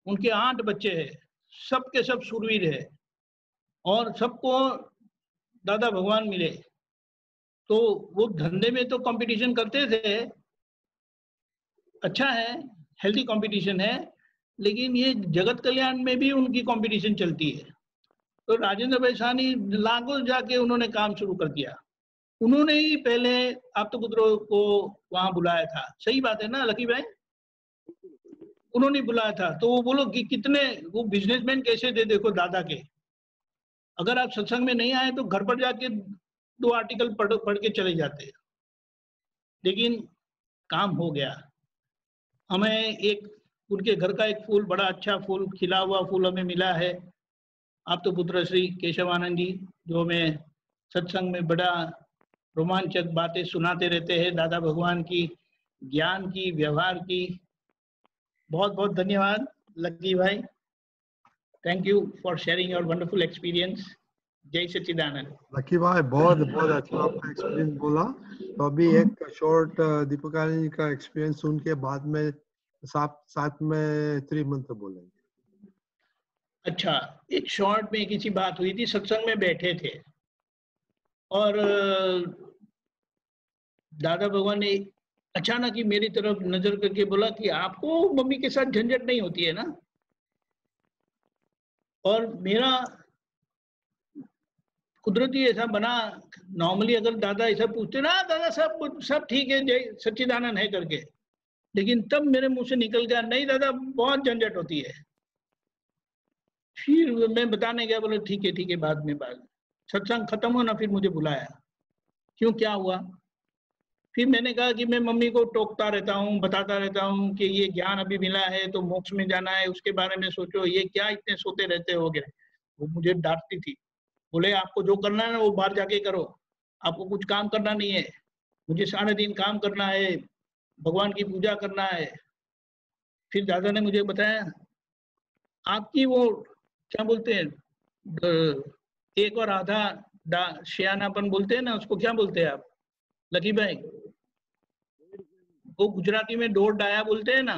उनके 8 बच्चे हैं, सब के सब शूरवीर है, और सबको दादा भगवान मिले। तो वो धंधे में तो कंपटीशन करते थे, अच्छा है, हेल्दी कंपटीशन है, लेकिन ये जगत कल्याण में भी उनकी कंपटीशन चलती है। तो राजेंद्र भाई सानी लागोस जाके उन्होंने काम शुरू कर दिया। उन्होंने ही पहले आप्तपुत्रों को वहां बुलाया था, सही बात है ना लकी भाई? उन्होंने बुलाया था। तो वो बोलो कि कितने वो बिजनेसमैन कैसे थे, देखो दादा के, अगर आप सत्संग में नहीं आए तो घर पर जाके 2 आर्टिकल पढ़ के चले जाते, लेकिन काम हो गया। हमें एक उनके घर का एक फूल, बड़ा अच्छा फूल, खिला हुआ फूल हमें मिला है, आप्तपुत्र श्री केशवानंद जी, जो हमें सत्संग में बड़ा रोमांचक बातें सुनाते रहते हैं, दादा भगवान की, ज्ञान की, व्यवहार की। बहुत बहुत धन्यवाद लकी भाई, thank you for sharing your wonderful experience. जय सच्चिदानंद। लकी भाई बहुत बहुत अच्छा आपका एक्सपीरियंस बोला। तो अभी एक शॉर्ट दीपकानंद जी का एक्सपीरियंस सुन के बाद में साथ में त्रिमंत्र बोलेंगे। अच्छा, एक शॉर्ट में किसी बात हुई थी, सत्संग में बैठे थे और दादा भगवान ने अचानक ही मेरी तरफ नजर करके बोला कि आपको मम्मी के साथ झंझट नहीं होती है ना? और मेरा कुदरती ऐसा बना, नॉर्मली अगर दादा ऐसा पूछते ना, दादा सब ठीक है, जय सच्चिदानंद है करके, लेकिन तब मेरे मुंह से निकल गया, नहीं दादा बहुत झंझट होती है। फिर मैं बताने गया, बोले ठीक है बाद में बात। सत्संग खत्म हो ना, फिर मुझे बुलाया, क्यों क्या हुआ? फिर मैंने कहा कि मैं मम्मी को टोकता रहता हूँ, बताता रहता हूँ कि ये ज्ञान अभी मिला है तो मोक्ष में जाना है, उसके बारे में सोचो, ये क्या इतने सोते रहते होगे। वो मुझे डांटती थी, बोले आपको जो करना है ना वो बाहर जाके करो, आपको कुछ काम करना नहीं है, मुझे सारे दिन काम करना है, भगवान की पूजा करना है। फिर दादा ने मुझे बताया, आपकी वो क्या बोलते हैं, एक और आधा शियानापन बोलते हैं ना, उसको क्या बोलते हैं आप लकी भाई? वो गुजराती में डोर डाया बोलते हैं ना,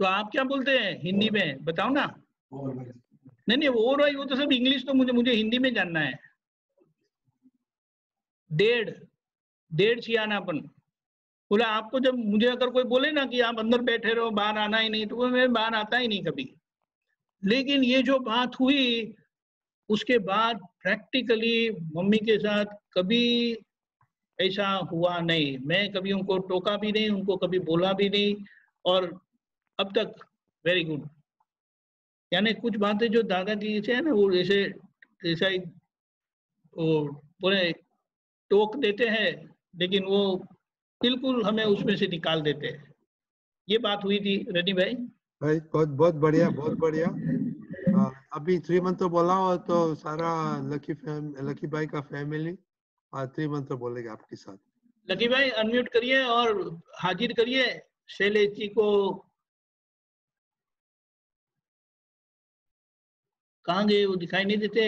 तो आप क्या बोलते हैं हिंदी में, बताओ ना? नहीं वो रही, वो तो सब इंग्लिश, तो मुझे हिंदी में जानना है। डेढ़ सियानापन बोला आपको। जब मुझे अगर कोई बोले ना कि आप अंदर बैठे रहो, बाहर आना ही नहीं, तो मैं बाहर आता ही नहीं कभी। लेकिन ये जो बात हुई उसके बाद प्रैक्टिकली मम्मी के साथ कभी ऐसा हुआ नहीं। मैं कभी उनको टोका भी नहीं, उनको कभी बोला भी नहीं, और अब तक वेरी गुड। यानी कुछ बातें जो दादाजी से है ना, वो ऐसे ऐसा ही वो पूरे टोक देते हैं, लेकिन वो बिल्कुल हमें उसमें से निकाल देते हैं। ये बात हुई थी रनी भाई। बहुत बढ़िया, बहुत बढ़िया। अभी 3 मंत्र बोला हो तो सारा लकी भाई का फैमिली 3 मंत्र बोलेगा आपके साथ। लकी भाई अनम्यूट करिए और हाजिर करिए शैलेश जी को। कहाँ गए वो, दिखाई नहीं देते।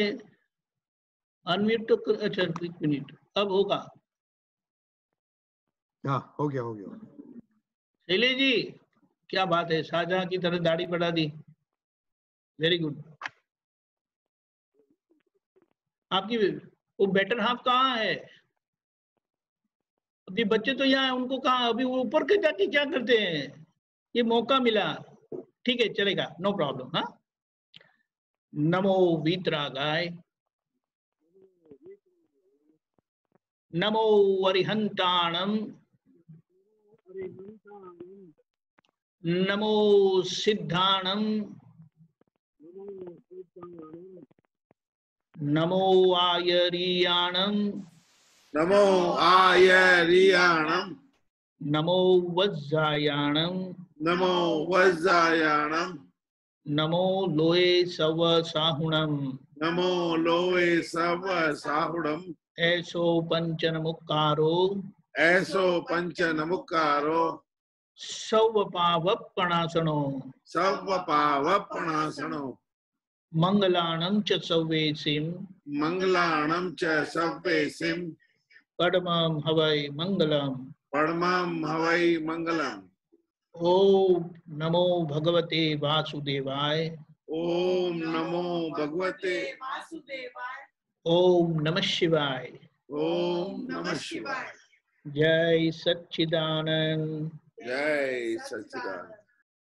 अनम्यूट तो अच्छा 1 मिनट, अब होगा। हाँ हो गया, हो गया। शैलेश जी क्या बात है, शाहजहां की तरह दाढ़ी बढ़ा दी, वेरी गुड। आपकी वो बेटर हाफ कहाँ है? अभी बच्चे तो यहाँ, उनको कहाँ, अभी वो ऊपर के जाके क्या करते हैं? ये मौका मिला, ठीक है चलेगा, नो प्रॉब्लम। हाँ, नमो वीतरागाय, नमो अरिहंताणम, नमो सिद्धाणम, नमो आयरियाणम, नमो आयरियाणम, नमो वज्जायाणम, नमो वज्जायाणम, नमो लोए सव साहुणम, नमो लोए सव साहुणम, ऐसो पंचन मुक्कारो, ऐसो पंच नमुकारो, सव पावपणासनो, सव पावपणासनो, मंगलाणं च सव्वेसिं, मंगलाणं च सव्वेसिं, परमं हवै मंगलम्, परमं हवै मंगलम्। ओम नमो भगवते वासुदेवाय, ओम नमो भगवते वासुदेवाय, ओम नमः शिवाय, ओम नमः शिवाय। जय सच्चिदानंद, जय सच्चिदानंद।